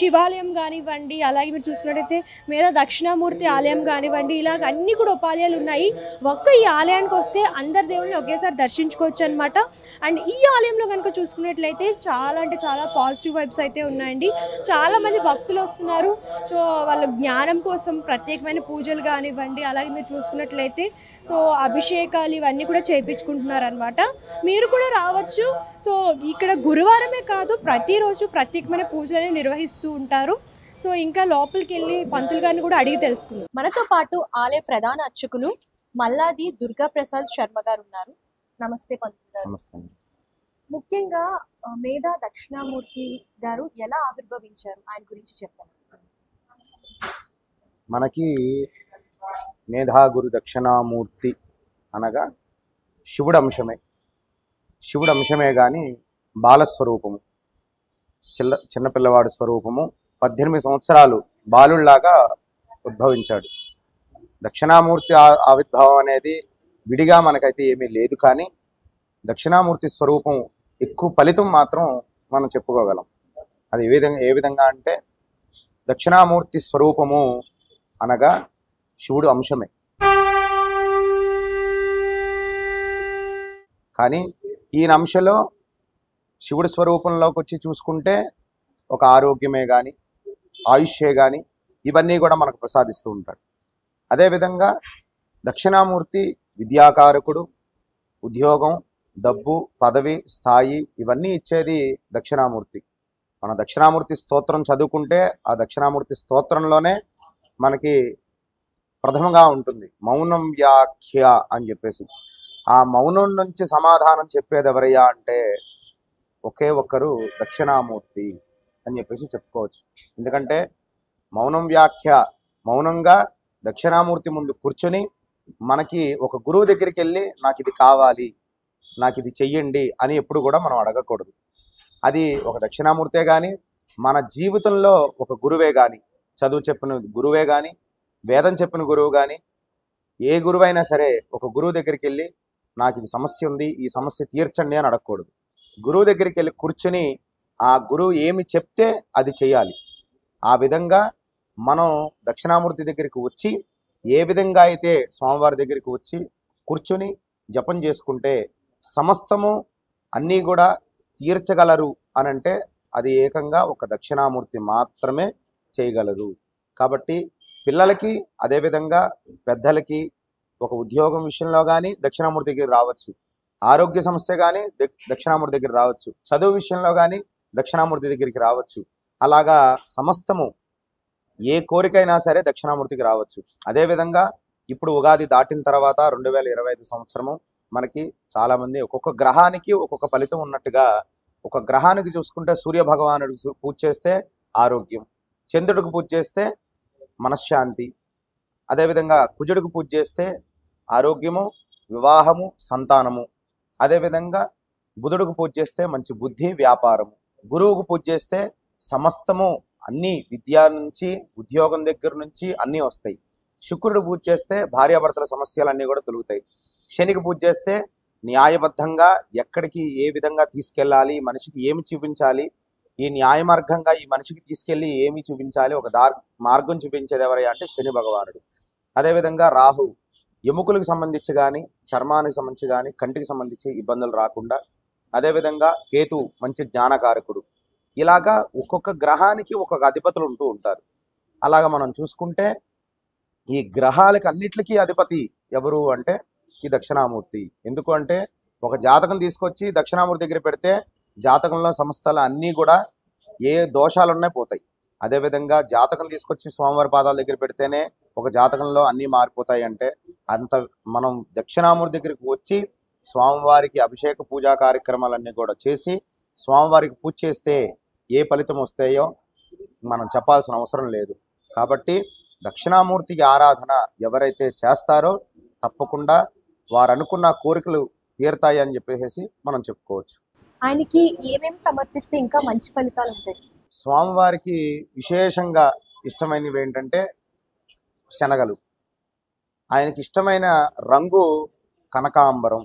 శివాలయం కానివ్వండి, అలాగే మీరు చూసుకున్నట్టయితే మీద దక్షిణామూర్తి ఆలయం కానివ్వండి, ఇలాగ అన్నీ కూడా ఉపాలయాలు ఉన్నాయి. ఒక్క ఈ ఆలయానికి వస్తే అందరి దేవుళ్ళని ఒకేసారి దర్శించుకోవచ్చు అనమాట. అండ్ ఈ ఆలయంలో కనుక చూసుకున్నట్లయితే చాలా అంటే చాలా పాజిటివ్ వైబ్స్ అయితే ఉన్నాయండి. చాలామంది భక్తులు వస్తున్నారు. సో వాళ్ళ జ్ఞానం కోసం ప్రత్యేకమైన పూజలు కానివ్వండి, అలాగే మీరు చూసుకున్నట్లయితే సో అభిషేకాలు ఇవన్నీ కూడా చేయించుకుంటున్నారు అనమాట. మీరు కూడా రావచ్చు. సో ఇక్కడ గురువారమే కాదు, ప్రతిరోజు ప్రత్యేకమైన పూజలు నిర్వహిస్తూ ఉంటారు. సో ఇంకా లోపలికి వెళ్ళి పంతులు గారిని కూడా అడిగి తెలుసుకుందాం. మనతో పాటు ఆలయ ప్రధాన అర్చకులు మల్లాది దుర్గా ప్రసాద్ శర్మ గారు ఉన్నారు. నమస్తే పంతులు గారు. నమస్తే. ముఖ్యంగా మేధా దక్షిణామూర్తి గారు ఎలా ఆవిర్భవించారు, ఆయన గురించి చెప్పండి. మనకి మేధాగురు దక్షిణామూర్తి అనగా శివుడు అంశమే కానీ బాలస్వరూపము, చిన్నపిల్లవాడు స్వరూపము. 18 సంవత్సరాలు బాలుళ్లాగా ఉద్భవించాడు. దక్షిణామూర్తి ఆవిర్భావం అనేది విడిగా మనకైతే ఏమీ లేదు, కానీ దక్షిణామూర్తి స్వరూపం ఎక్కువ ఫలితం మాత్రం మనం చెప్పుకోగలం. అది ఏ విధంగా అంటే దక్షిణామూర్తి స్వరూపము అనగా శివుడు అంశమే. కానీ ఈయన అంశలో శివుడి స్వరూపంలోకి వచ్చి చూసుకుంటే ఒక ఆరోగ్యమే కానీ, ఆయుష్యే కానీ ఇవన్నీ కూడా మనకు ప్రసాదిస్తూ ఉంటాడు. అదేవిధంగా దక్షిణామూర్తి విద్యాకారకుడు, ఉద్యోగం, డబ్బు, పదవి, స్థాయి ఇవన్నీ ఇచ్చేది దక్షిణామూర్తి. మన దక్షిణామూర్తి స్తోత్రం చదువుకుంటే ఆ దక్షిణామూర్తి స్తోత్రంలోనే మనకి ప్రథమంగా ఉంటుంది మౌనం వ్యాఖ్య అని చెప్పేసి. ఆ మౌనం నుంచి సమాధానం చెప్పేది ఎవరయ్యా అంటే ఒకే ఒక్కరు దక్షిణామూర్తి అని చెప్పేసి చెప్పుకోవచ్చు. ఎందుకంటే మౌనం వ్యాఖ్య, మౌనంగా దక్షిణామూర్తి ముందు కూర్చొని మనకి ఒక గురువు దగ్గరికి వెళ్ళి నాకు ఇది కావాలి, నాకు ఇది చెయ్యండి అని ఎప్పుడు కూడా మనం అడగకూడదు. అది ఒక దక్షిణామూర్తే కానీ, మన జీవితంలో ఒక గురువే కానీ, చదువు చెప్పిన గురువే కానీ, వేదం చెప్పిన గురువు కానీ, ఏ గురువైనా సరే ఒక గురువు దగ్గరికి వెళ్ళి నాకు ఇది సమస్య ఉంది, ఈ సమస్య తీర్చండి అని అడగకూడదు. గురువు దగ్గరికి వెళ్ళి కూర్చొని ఆ గురువు ఏమి చెప్తే అది చేయాలి. ఆ విధంగా మనం దక్షిణామూర్తి దగ్గరికి వచ్చి ఏ విధంగా అయితే స్వామివారి దగ్గరికి వచ్చి కూర్చొని జపం చేసుకుంటే సమస్తము అన్నీ కూడా తీర్చగలరు అనంటే అది ఏకంగా ఒక దక్షిణామూర్తి మాత్రమే చేయగలరు. కాబట్టి పిల్లలకి, అదేవిధంగా పెద్దలకి ఒక ఉద్యోగం విషయంలో కానీ దక్షిణామూర్తి దగ్గర రావచ్చు, ఆరోగ్య సమస్య కానీ దక్షిణామూర్తి దగ్గర రావచ్చు, చదువు విషయంలో కానీ దక్షిణామూర్తి దగ్గరికి రావచ్చు. అలాగా సమస్తము ఏ కోరికైనా సరే దక్షిణామూర్తికి రావచ్చు. అదేవిధంగా ఇప్పుడు ఉగాది దాటిన తర్వాత 2025 సంవత్సరము మనకి చాలామంది ఒక్కొక్క గ్రహానికి ఒక్కొక్క ఫలితం ఉన్నట్టుగా, ఒక గ్రహానికి చూసుకుంటే సూర్య భగవానుడికి పూజ చేస్తే ఆరోగ్యం, చంద్రుడికి పూజ చేస్తే మనశ్శాంతి, అదేవిధంగా కుజుడికి పూజ చేస్తే ఆరోగ్యము, వివాహము, సంతానము, అదేవిధంగా బుధుడికి పూజ చేస్తే మంచి బుద్ధి, వ్యాపారము, గురువుకు పూజ చేస్తే సమస్తము అన్ని విద్య నుంచి ఉద్యోగం దగ్గర నుంచి అన్నీ వస్తాయి. శుక్రుడు పూజ చేస్తే భార్యాభర్తల సమస్యలన్నీ కూడా తొలుగుతాయి. శనికి పూజ చేస్తే న్యాయబద్ధంగా ఎక్కడికి ఏ విధంగా తీసుకెళ్ళాలి, మనిషికి ఏమి చూపించాలి, ఈ న్యాయ మార్గంగా ఈ మనిషికి తీసుకెళ్ళి ఏమి చూపించాలి, ఒక మార్గం చూపించేది ఎవరయ్యా అంటే శని భగవానుడు. అదేవిధంగా రాహు ఎముకలకు సంబంధించి కానీ, చర్మానికి సంబంధించి కానీ, కంటికి సంబంధించి ఇబ్బందులు రాకుండా, అదేవిధంగా కేతు మంచి జ్ఞానకారకుడు. ఇలాగా ఒక్కొక్క గ్రహానికి ఒక్కొక్క అధిపతులు ఉంటూ ఉంటారు. అలాగా మనం చూసుకుంటే ఈ గ్రహాలకి అన్నిటికీ అధిపతి ఎవరు అంటే ఈ దక్షిణామూర్తి. ఎందుకు అంటే ఒక జాతకం తీసుకొచ్చి దక్షిణామూర్తి దగ్గర పెడితే జాతకంలో సమస్తలు అన్నీ కూడా ఏ దోషాలు ఉన్నాయి పోతాయి. అదేవిధంగా జాతకం తీసుకొచ్చి స్వామివారి పాదాల దగ్గర పెడితేనే ఒక జాతకంలో అన్నీ మారిపోతాయి. అంటే అంత మనం దక్షిణామూర్తి దగ్గరికి వచ్చి స్వామివారికి అభిషేక పూజా కార్యక్రమాలన్నీ కూడా చేసి స్వామివారికి పూజ చేస్తే ఏ ఫలితం వస్తాయో మనం చెప్పాల్సిన అవసరం లేదు. కాబట్టి దక్షిణామూర్తికి ఆరాధన ఎవరైతే చేస్తారో తప్పకుండా వారు అనుకున్న కోరికలు తీరుతాయి అని చెప్పేసి మనం చెప్పుకోవచ్చు. ఆయనకి ఏమేమి సమర్పిస్తే ఇంకా మంచి ఫలితాలు ఉంటాయి? స్వామివారికి విశేషంగా ఇష్టమైనవి ఏంటంటే శనగలు. ఆయనకి ఇష్టమైన రంగు కనకాంబరం.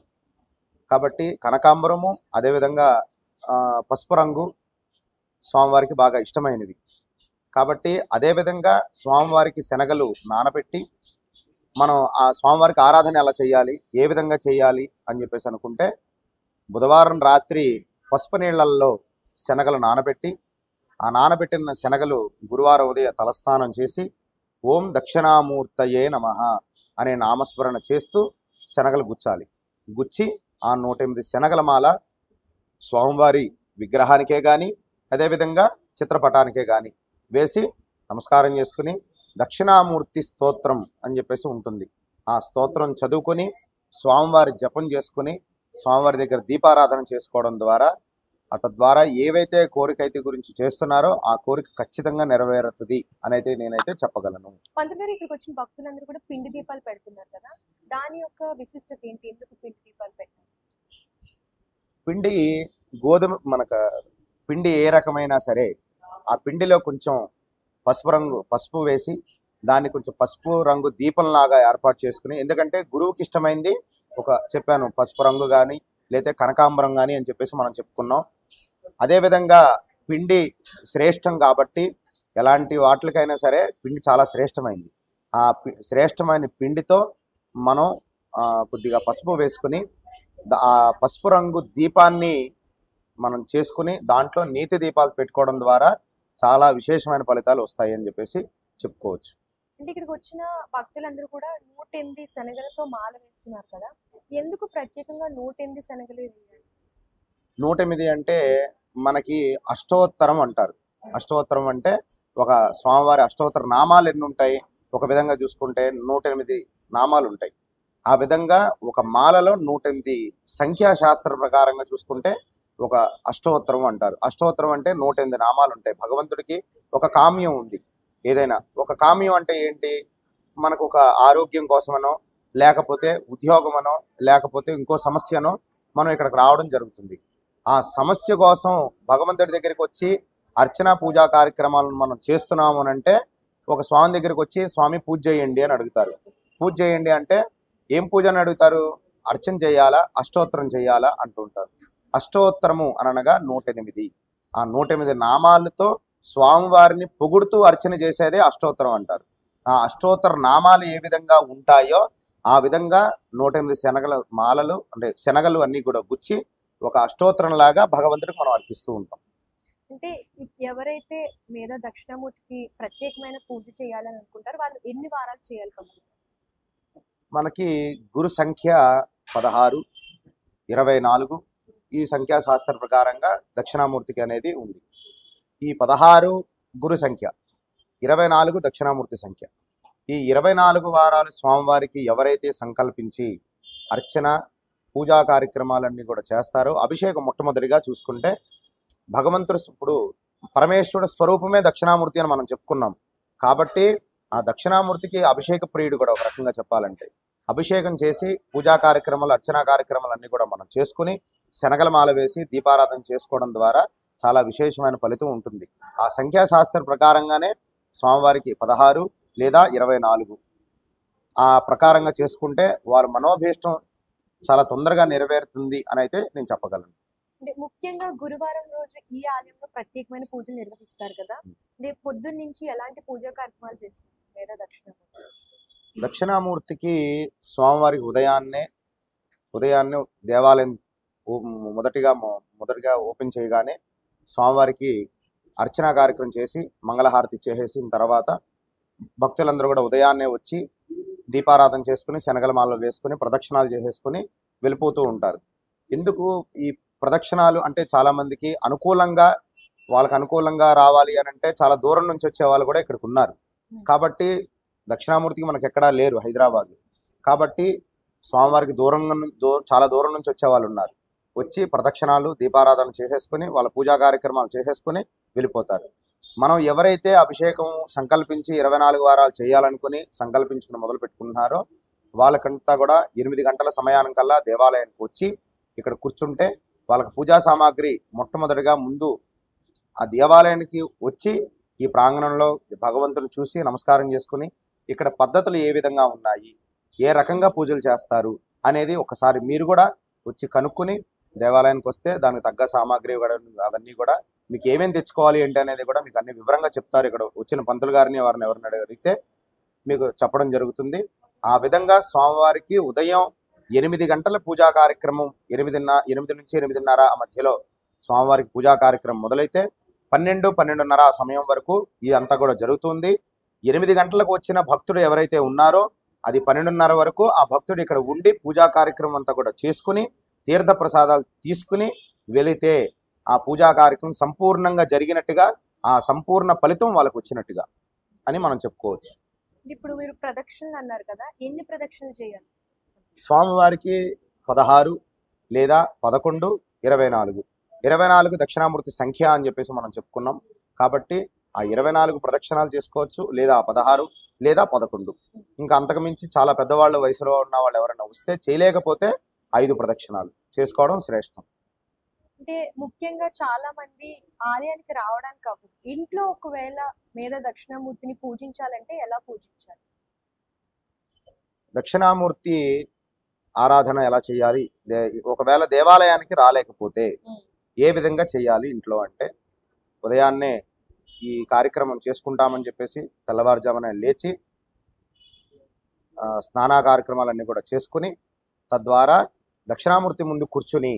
కాబట్టి కనకాంబరము అదేవిధంగా పసుపు రంగు స్వామివారికి బాగా ఇష్టమైనవి. కాబట్టి అదేవిధంగా స్వామివారికి శనగలు నానబెట్టి మనం ఆ స్వామివారికి ఆరాధన ఎలా చేయాలి, ఏ విధంగా చేయాలి అని చెప్పేసి అనుకుంటే బుధవారం రాత్రి పసుపు నీళ్ళల్లో శనగలు నానబెట్టి ఆ నానబెట్టిన శనగలు గురువారం ఉదయం తలస్నానం చేసి ఓం దక్షిణామూర్తయే నమః అనే నామస్మరణ చేస్తూ శనగలు గుచ్చాలి. గుచ్చి ఆ 108 శనగల మాల స్వామివారి విగ్రహానికే కానీ అదేవిధంగా చిత్రపటానికే కానీ వేసి నమస్కారం చేసుకుని దక్షిణామూర్తి స్తోత్రం అని చెప్పేసి ఉంటుంది. ఆ స్తోత్రం చదువుకొని స్వామివారి జపం చేసుకుని స్వామివారి దగ్గర దీపారాధన చేసుకోవడం ద్వారా తద్వారా ఏవైతే కోరిక అయితే గురించి చేస్తున్నారో ఆ కోరిక ఖచ్చితంగా నెరవేరుతుంది అనైతే నేనైతే చెప్పగలను. పంతులు గారు, ఇక్కడికి వచ్చిన భక్తులందరూ కూడా పిండి దీపాలు పెడుతున్నారు కదా, దాని యొక్క విశిష్టత ఏంటి? ఎందుకు పిండి దీపాలు పెట్టారు? పిండి గోధుమ మనకు పిండి ఏ రకమైనా సరే ఆ పిండిలో కొంచెం పసుపు వేసి దాన్ని కొంచెం పసుపు రంగు దీపంలాగా ఏర్పాటు చేసుకుని, ఎందుకంటే గురువుకి ఇష్టమైంది ఒక చెప్పాను పసుపు రంగు కానీ లేకపోతే కనకాంబరం కానీ అని చెప్పేసి మనం చెప్పుకున్నాం. అదేవిధంగా పిండి శ్రేష్టం కాబట్టి ఎలాంటి వాటికైనా సరే పిండి చాలా శ్రేష్టమైంది. ఆ శ్రేష్టమైన పిండితో మనం కొద్దిగా పసుపు వేసుకుని ఆ పసుపు రంగు దీపాన్ని మనం చేసుకుని దాంట్లో నీతి దీపాలు పెట్టుకోవడం ద్వారా చాలా విశేషమైన ఫలితాలు వస్తాయి అని చెప్పేసి చెప్పుకోవచ్చు. అంటే ఇక్కడికి వచ్చిన భక్తులందరూ కూడా 108 శనగలతో మాల వేస్తున్నారు కదా, ఎందుకు ప్రత్యేకంగా 108 శనగలు వేయాలి? 108 అంటే మనకి అష్టోత్తరం అంటారు. అష్టోత్తరం అంటే ఒక స్వామివారి అష్టోత్తర నామాలు ఎన్ని ఉంటాయి, ఒక విధంగా చూసుకుంటే 108 నామాలు ఉంటాయి. ఆ విధంగా ఒక మాలలో 108 సంఖ్యాశాస్త్ర ప్రకారంగా చూసుకుంటే ఒక అష్టోత్తరం అంటారు. అష్టోత్తరం అంటే 108 నామాలు ఉంటాయి. భగవంతుడికి ఒక కామ్యం ఉంది. ఏదైనా ఒక కామ్యం అంటే ఏంటి, మనకు ఒక ఆరోగ్యం కోసమనో లేకపోతే ఉద్యోగమనో లేకపోతే ఇంకో సమస్యనో మనం ఇక్కడికి రావడం జరుగుతుంది. ఆ సమస్య కోసం భగవంతుడి దగ్గరికి వచ్చి అర్చన పూజా కార్యక్రమాలను మనం చేస్తున్నాము అని అంటే ఒక స్వామి దగ్గరికి వచ్చి స్వామి పూజ చేయండి అని అడుగుతారు. పూజ చేయండి అంటే ఏం పూజ అని అడుగుతారు, అర్చన చేయాలా అష్టోత్తరం చేయాలా అంటుంటారు. అష్టోత్తరము అనగా 108. ఆ 108 నామాలతో స్వామివారిని పొగుడుతూ అర్చన చేసేదే అష్టోత్తరం అంటారు. ఆ అష్టోత్తర నామాలు ఏ విధంగా ఉంటాయో ఆ విధంగా 108 శనగల మాలలు అంటే శనగలు అన్నీ కూడా గుచ్చి ఒక అష్టోత్తరం లాగా భగవంతుడికి మనం అర్పిస్తూ ఉంటాం. అంటే ఎవరైతే మీద దక్షిణామూర్తికి ప్రత్యేకమైన పూజ చేయాలని అనుకుంటారో వాళ్ళు ఎన్ని వారాలు చేయాలి? మనకి గురు సంఖ్య 16, 24 ఈ సంఖ్యాశాస్త్ర ప్రకారంగా దక్షిణామూర్తికి అనేది ఉంది. ఈ 16 గురు సంఖ్య, 24 దక్షిణామూర్తి సంఖ్య. ఈ 24 వారాలు స్వామివారికి ఎవరైతే సంకల్పించి అర్చన పూజా కార్యక్రమాలన్నీ కూడా చేస్తారో, అభిషేకం మొట్టమొదటిగా చూసుకుంటే భగవంతుడు ఇప్పుడు పరమేశ్వరుడు స్వరూపమే దక్షిణామూర్తి అని మనం చెప్పుకున్నాం. కాబట్టి ఆ దక్షిణామూర్తికి అభిషేక ప్రియుడు కూడా ఒక రకంగా చెప్పాలంటే అభిషేకం చేసి పూజా కార్యక్రమాలు అర్చనా కార్యక్రమాలన్నీ కూడా మనం చేసుకుని శనగల మాల వేసి దీపారాధన చేసుకోవడం ద్వారా చాలా విశేషమైన ఫలితం ఉంటుంది. ఆ సంఖ్యాశాస్త్ర ప్రకారంగానే స్వామివారికి 16 లేదా 24 ఆ ప్రకారంగా చేసుకుంటే వారి మనోభీష్టం చాలా తొందరగా నెరవేరుతుంది అని అయితే నేను చెప్పగలను. అంటే ముఖ్యంగా గురువారం రోజు ఈ ఆలయంలో ప్రత్యేకమైన పూజలు నిర్వహిస్తారు కదా, అంటే పొద్దున్న నుంచి ఎలాంటి పూజా కార్యక్రమాలు చేస్తారు లేదా దక్షిణామూర్తికి స్వామివారికి ఉదయాన్నే దేవాలయం మొదటిగా ఓపెన్ చేయగానే స్వామివారికి అర్చనా కార్యక్రమం చేసి మంగళహారతి ఇచ్చేసిన తర్వాత భక్తులందరూ కూడా ఉదయాన్నే వచ్చి దీపారాధన చేసుకుని శనగల మాలలో వేసుకుని ప్రదక్షిణాలు చేసేసుకుని వెళ్ళిపోతూ ఉంటారు. ఎందుకు ఈ ప్రదక్షిణాలు అంటే చాలామందికి అనుకూలంగా వాళ్ళకి అనుకూలంగా రావాలి అని అంటే చాలా దూరం నుంచి వచ్చే వాళ్ళు కూడా ఇక్కడికి ఉన్నారు. కాబట్టి దక్షిణామూర్తికి మనకి ఎక్కడా లేరు హైదరాబాద్. కాబట్టి స్వామివారికి చాలా దూరం నుంచి వచ్చే వాళ్ళు ఉన్నారు. వచ్చి ప్రదక్షిణాలు దీపారాధన చేసేసుకుని వాళ్ళ పూజా కార్యక్రమాలు చేసేసుకుని వెళ్ళిపోతారు. మనం ఎవరైతే అభిషేకం సంకల్పించి 24 వారాలు చేయాలనుకుని సంకల్పించుకుని మొదలు పెట్టుకుంటున్నారో వాళ్ళకంతా కూడా 8 గంటల సమయానికల్లా దేవాలయానికి వచ్చి ఇక్కడ కూర్చుంటే వాళ్ళకి పూజా సామాగ్రి మొట్టమొదటిగా ముందు ఆ దేవాలయానికి వచ్చి ఈ ప్రాంగణంలో భగవంతుని చూసి నమస్కారం చేసుకుని ఇక్కడ పద్ధతులు ఏ విధంగా ఉన్నాయి, ఏ రకంగా పూజలు చేస్తారు అనేది ఒకసారి మీరు కూడా వచ్చి కనుక్కొని దేవాలయానికి వస్తే దానికి తగ్గ సామాగ్రి కూడా అవన్నీ కూడా మీకు ఏమేమి తెచ్చుకోవాలి ఏంటి అనేది కూడా మీకు అన్ని వివరంగా చెప్తారు. ఇక్కడ వచ్చిన పంతులు గారిని వారిని ఎవరిని అడిగితే మీకు చెప్పడం జరుగుతుంది. ఆ విధంగా స్వామివారికి ఉదయం 8 గంటల పూజా కార్యక్రమం 8 నుంచి 8:30 ఆ మధ్యలో స్వామివారికి పూజా కార్యక్రమం మొదలైతే 12-12:30 ఆ సమయం వరకు ఈ అంతా కూడా జరుగుతుంది. 8 గంటలకు వచ్చిన భక్తుడు ఎవరైతే ఉన్నారో అది 12:30 వరకు ఆ భక్తుడు ఇక్కడ ఉండి పూజా కార్యక్రమం అంతా కూడా చేసుకుని తీర్థ ప్రసాదాలు తీసుకుని వెళితే ఆ పూజా కార్యక్రమం సంపూర్ణంగా జరిగినట్టుగా ఆ సంపూర్ణ ఫలితం వాళ్ళకు వచ్చినట్టుగా అని మనం చెప్పుకోవచ్చు. ఇప్పుడు మీరు ప్రదక్షిణలు అన్నారు కదా, ఎన్ని ప్రదక్షిణలు చేయాలి? స్వామివారికి 16 లేదా 11, 24 దక్షిణామూర్తి సంఖ్య అని చెప్పేసి మనం చెప్పుకున్నాం. కాబట్టి ఆ 24 ప్రదక్షిణాలు చేసుకోవచ్చు, లేదా 16 లేదా 11. ఇంకా అంతకుమించి చాలా పెద్దవాళ్ళు వయసులో ఉన్న వాళ్ళు ఎవరైనా వస్తే చేయలేకపోతే 5 ప్రదక్షిణాలు చేసుకోవడం శ్రేష్టం. అంటే ముఖ్యంగా చాలా మంది ఆలయానికి రావడానికి అవ్వదు. ఇంట్లో ఒకవేళ మీద దక్షిణామూర్తిని పూజించాలంటే ఎలా పూజించాలి? దక్షిణామూర్తి ఆరాధన ఎలా చేయాలి, ఒకవేళ దేవాలయానికి రాలేకపోతే ఏ విధంగా చేయాలి ఇంట్లో అంటే, ఉదయాన్నే ఈ కార్యక్రమం చేసుకుంటామని చెప్పేసి తెల్లవారుజామున లేచి స్నాన కార్యక్రమాలన్నీ కూడా చేసుకుని తద్వారా దక్షిణామూర్తి ముందు కూర్చుని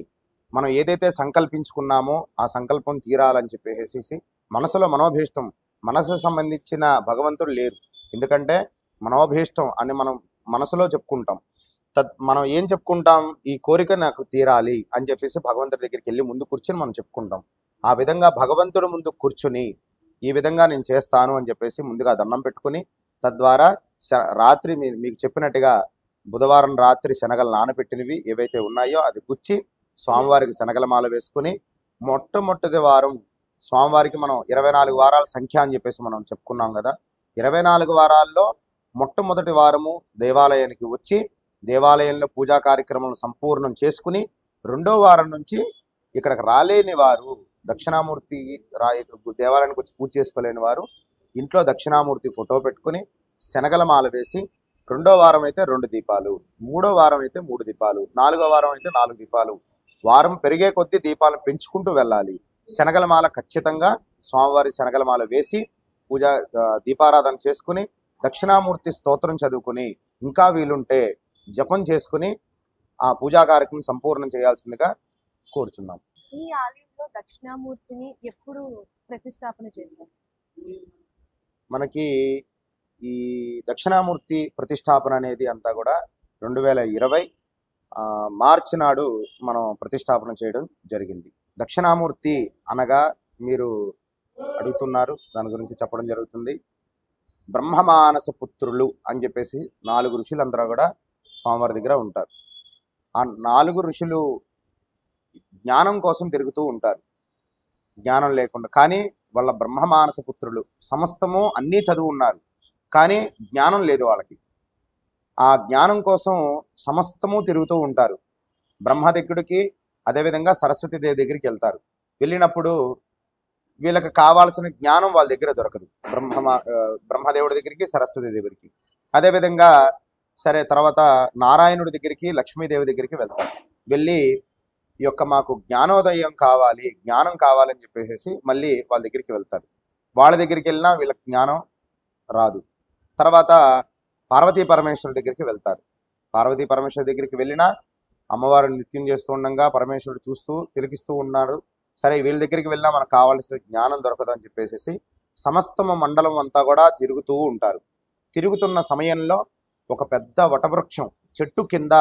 మనం ఏదైతే సంకల్పించుకున్నామో ఆ సంకల్పం తీరాలని చెప్పేసి మనసులో మనోభీష్టం, మనసుకు సంబంధించిన భగవంతుడు లేరు. ఎందుకంటే మనోభీష్టం అని మనం మనసులో చెప్పుకుంటాం. మనం ఏం చెప్పుకుంటాం, ఈ కోరిక నాకు తీరాలి అని చెప్పేసి భగవంతుడి దగ్గరికి వెళ్ళి ముందు కూర్చుని మనం చెప్పుకుంటాం. ఆ విధంగా భగవంతుడు ముందు కూర్చుని ఈ విధంగా నేను చేస్తాను అని చెప్పేసి ముందుగా దండం పెట్టుకుని తద్వారా రాత్రి మీకు చెప్పినట్టుగా బుధవారం రాత్రి శనగలు నానబెట్టినవి ఏవైతే ఉన్నాయో అది గుచ్చి స్వామివారికి శనగల మాల వేసుకుని మొట్టమొదటి వారం స్వామివారికి మనం 24 వారాల సంఖ్య అని చెప్పేసి మనం చెప్పుకున్నాం కదా. 24 వారాల్లో మొట్టమొదటి వారము దేవాలయానికి వచ్చి దేవాలయంలో పూజా కార్యక్రమం సంపూర్ణం చేసుకుని 2వ వారం నుంచి ఇక్కడికి రాలేని వారు దక్షిణామూర్తి దేవాలయానికి వచ్చి పూజ చేసుకోలేని వారు ఇంట్లో దక్షిణామూర్తి ఫోటో పెట్టుకుని శనగల మాల వేసి 2వ వారం అయితే 2 దీపాలు, 3వ వారం అయితే 3 దీపాలు, 4వ వారం అయితే 4 దీపాలు, వారం పెరిగే కొద్దీ దీపాలను పెంచుకుంటూ వెళ్ళాలి. శనగల మాల ఖచ్చితంగా స్వామివారి శనగల మాల వేసి దీపారాధన చేసుకుని దక్షిణామూర్తి స్తోత్రం చదువుకుని ఇంకా వీలుంటే జపం చేసుకుని ఆ పూజా కార్యక్రమం సంపూర్ణం చేయాల్సిందిగా కోరుచున్నాం. ఈ ఆలయంలో దక్షిణామూర్తిని ఎప్పుడు ప్రతిష్టాపన చేశారు? మనకి ఈ దక్షిణామూర్తి ప్రతిష్టాపన అనేది అంతా కూడా 2020 మార్చి నాడు మనం ప్రతిష్టాపన చేయడం జరిగింది. దక్షిణామూర్తి అనగా మీరు అడుగుతున్నారు, దాని గురించి చెప్పడం జరుగుతుంది. బ్రహ్మమానస పుత్రులు అని చెప్పేసి 4 ఋషులందరూ కూడా స్వామివారి దగ్గర ఉంటారు. ఆ 4 ఋషులు జ్ఞానం కోసం తిరుగుతూ ఉంటారు, జ్ఞానం లేకుండా. కానీ వాళ్ళ బ్రహ్మమానస పుత్రులు సమస్తము అన్నీ చదువు ఉన్నారు, కానీ జ్ఞానం లేదు వాళ్ళకి. ఆ జ్ఞానం కోసం సమస్తము తిరుగుతూ ఉంటారు. బ్రహ్మ దగ్గరికి, అదేవిధంగా సరస్వతీదేవి దగ్గరికి వెళ్తారు. వెళ్ళినప్పుడు వీళ్ళకి కావాల్సిన జ్ఞానం వాళ్ళ దగ్గర దొరకదు. బ్రహ్మదేవుడి దగ్గరికి, సరస్వతి దగ్గరికి. అదేవిధంగా సరే తర్వాత నారాయణుడి దగ్గరికి, లక్ష్మీదేవి దగ్గరికి వెళ్తారు. వెళ్ళి ఈ యొక్క మాకు జ్ఞానోదయం కావాలి, జ్ఞానం కావాలని చెప్పేసి మళ్ళీ వాళ్ళ దగ్గరికి వెళ్తారు. వాళ్ళ దగ్గరికి వెళ్ళినా వీళ్ళకి జ్ఞానం రాదు. తర్వాత పార్వతీ పరమేశ్వరుడి దగ్గరికి వెళ్తారు. పార్వతీ పరమేశ్వరుడి దగ్గరికి వెళ్ళినా అమ్మవారు నృత్యం చేస్తూ ఉండగా పరమేశ్వరుడు చూస్తూ తిలకిస్తూ ఉన్నాడు. సరే వీళ్ళ దగ్గరికి వెళ్ళినా మనకు కావాల్సిన జ్ఞానం దొరకదు అని చెప్పేసి సమస్తము మండలం అంతా కూడా తిరుగుతూ ఉంటారు. తిరుగుతున్న సమయంలో ఒక పెద్ద వటవృక్షం చెట్టు కింద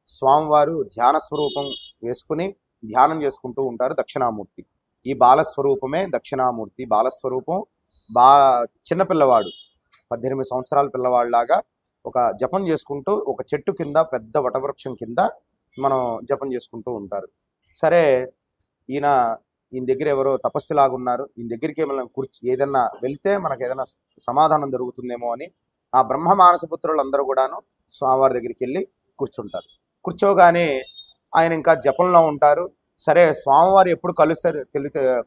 స్వామివారు ధ్యాన స్వరూపం వేసుకుని ధ్యానం చేసుకుంటూ ఉంటారు దక్షిణామూర్తి. ఈ బాలస్వరూపమే దక్షిణామూర్తి. బాలస్వరూపం చిన్నపిల్లవాడు 18 సంవత్సరాల పిల్లవాడిలాగా ఒక జపం చేసుకుంటూ ఒక చెట్టు కింద పెద్ద వటవృక్షం కింద మనం జపం చేసుకుంటూ ఉంటారు. సరే ఈయన దగ్గర ఎవరో తపస్సులాగా ఉన్నారు, ఈయన దగ్గరికి ఏమైనా ఏదన్నా వెళ్తే మనకు ఏదైనా సమాధానం దొరుకుతుందేమో అని ఆ బ్రహ్మ మానసపుత్రులందరూ కూడాను స్వామివారి దగ్గరికి వెళ్ళి కూర్చుంటారు. కూర్చోగానే ఆయన ఇంకా జపంలో ఉంటారు. సరే స్వామివారు ఎప్పుడు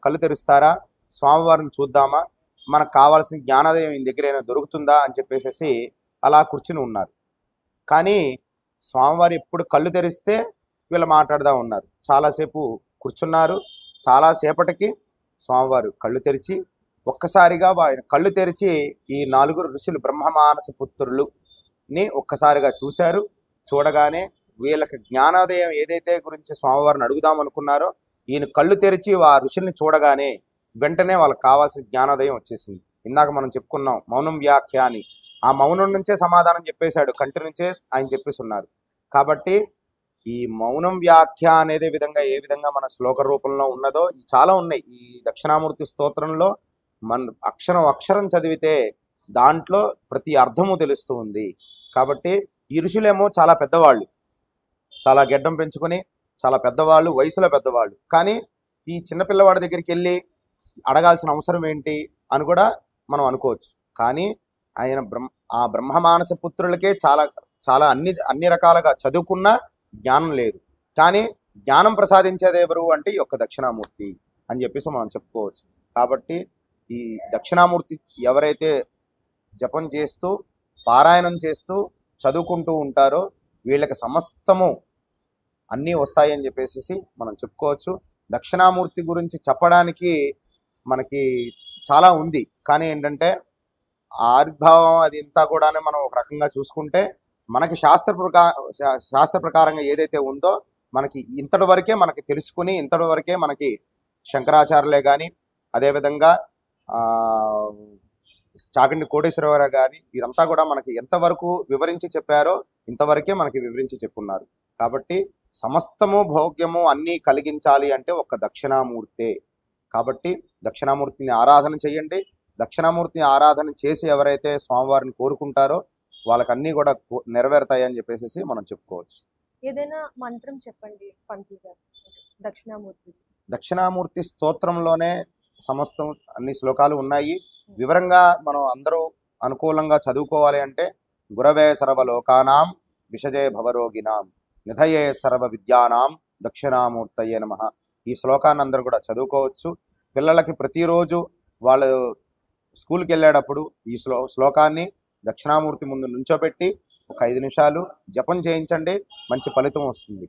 కళ్ళు తెరుస్తారా, స్వామివారిని చూద్దామా, మనకు కావాల్సిన జ్ఞానోదయం ఈయన దగ్గర ఏమైనా దొరుకుతుందా అని చెప్పేసి అలా కూర్చుని ఉన్నారు. కానీ స్వామివారు ఎప్పుడు కళ్ళు తెరిస్తే వీళ్ళు మాట్లాడుతూ ఉన్నారు. చాలాసేపు కూర్చున్నారు. చాలాసేపటికి స్వామివారు కళ్ళు తెరిచి ఒక్కసారిగా ఆయన కళ్ళు తెరిచి ఈ 4 ఋషులు బ్రహ్మమానస పుత్రులని ఒక్కసారిగా చూశారు. చూడగానే వీళ్ళకి జ్ఞానోదయం ఏదైతే గురించి స్వామివారిని అడుగుదాం అనుకున్నారో ఈయన కళ్ళు తెరిచి ఆ ఋషుల్ని చూడగానే వెంటనే వాళ్ళకి కావాల్సిన జ్ఞానోదయం వచ్చేసింది. ఇందాక మనం చెప్పుకున్నాం మౌనం వ్యాఖ్య అని. ఆ మౌనం నుంచే సమాధానం చెప్పేశాడు, కంటి నుంచే ఆయన చెప్పేసి ఉన్నారు. కాబట్టి ఈ మౌనం వ్యాఖ్య అనేది విధంగా ఏ విధంగా మన శ్లోక రూపంలో ఉన్నదో చాలా ఉన్నాయి. ఈ దక్షిణామూర్తి స్తోత్రంలో మన అక్షరం చదివితే దాంట్లో ప్రతి అర్థము తెలుస్తూ ఉంది. కాబట్టి ఈ ఋషులేమో చాలా పెద్దవాళ్ళు, చాలా గెడ్డం పెంచుకొని చాలా పెద్దవాళ్ళు, వయసులో పెద్దవాళ్ళు. కానీ ఈ చిన్నపిల్లవాడి దగ్గరికి వెళ్ళి అడగాల్సిన అవసరం ఏంటి అని కూడా మనం అనుకోవచ్చు. కానీ ఆయన ఆ బ్రహ్మమానస పుత్రులకే చాలా చాలా అన్ని రకాలుగా చదువుకున్న జ్ఞానం లేదు. కానీ జ్ఞానం ప్రసాదించేది ఎవరు అంటే ఈ యొక్క దక్షిణామూర్తి అని చెప్పేసి మనం చెప్పుకోవచ్చు. కాబట్టి ఈ దక్షిణామూర్తి ఎవరైతే జపం చేస్తూ పారాయణం చేస్తూ చదువుకుంటూ ఉంటారో వీళ్ళకి సమస్తము అన్నీ వస్తాయని చెప్పేసి మనం చెప్పుకోవచ్చు. దక్షిణామూర్తి గురించి చెప్పడానికి మనకి చాలా ఉంది. కానీ ఏంటంటే ఆవిర్భావం అది ఇంతా కూడా మనం ఒక రకంగా చూసుకుంటే మనకి శాస్త్ర ప్రకారంగా ఏదైతే ఉందో మనకి ఇంతటి వరకే మనకి తెలుసుకుని ఇంతటి వరకే మనకి శంకరాచార్యులే కానీ అదేవిధంగా చాగంటి కోటేశ్వరరావు కానీ ఇదంతా కూడా మనకి ఎంతవరకు వివరించి చెప్పారో ఇంతవరకే మనకి వివరించి చెప్పున్నారు. కాబట్టి సమస్తము భోగ్యము అన్నీ కలిగించాలి అంటే ఒక దక్షిణామూర్తే. కాబట్టి దక్షిణామూర్తిని ఆరాధన చేయండి. దక్షిణామూర్తిని ఆరాధన చేసి ఎవరైతే స్వామివారిని కోరుకుంటారో వాళ్ళకన్నీ కూడా నెరవేరుతాయని చెప్పేసి మనం చెప్పుకోవచ్చు. ఏదైనా మంత్రం చెప్పండి పంతులు గారు. దక్షిణామూర్తి స్తోత్రంలోనే సమస్తం అన్ని శ్లోకాలు ఉన్నాయి. వివరంగా మనం అందరూ అనుకూలంగా చదువుకోవాలి అంటే గురవే సర్వలోకానాం విషజే భవరోగినాం నిధయే సర్వ విద్యానాం దక్షిణామూర్తయే నమః. ఈ శ్లోకాన్ని అందరూ కూడా చదువుకోవచ్చు. పిల్లలకి ప్రతిరోజు వాళ్ళు స్కూల్కి వెళ్ళేటప్పుడు ఈ శ్లోకాన్ని దక్షిణామూర్తి ముందు నుంచోబెట్టి ఒక 5 నిమిషాలు జపం చేయించండి, మంచి ఫలితం వస్తుంది.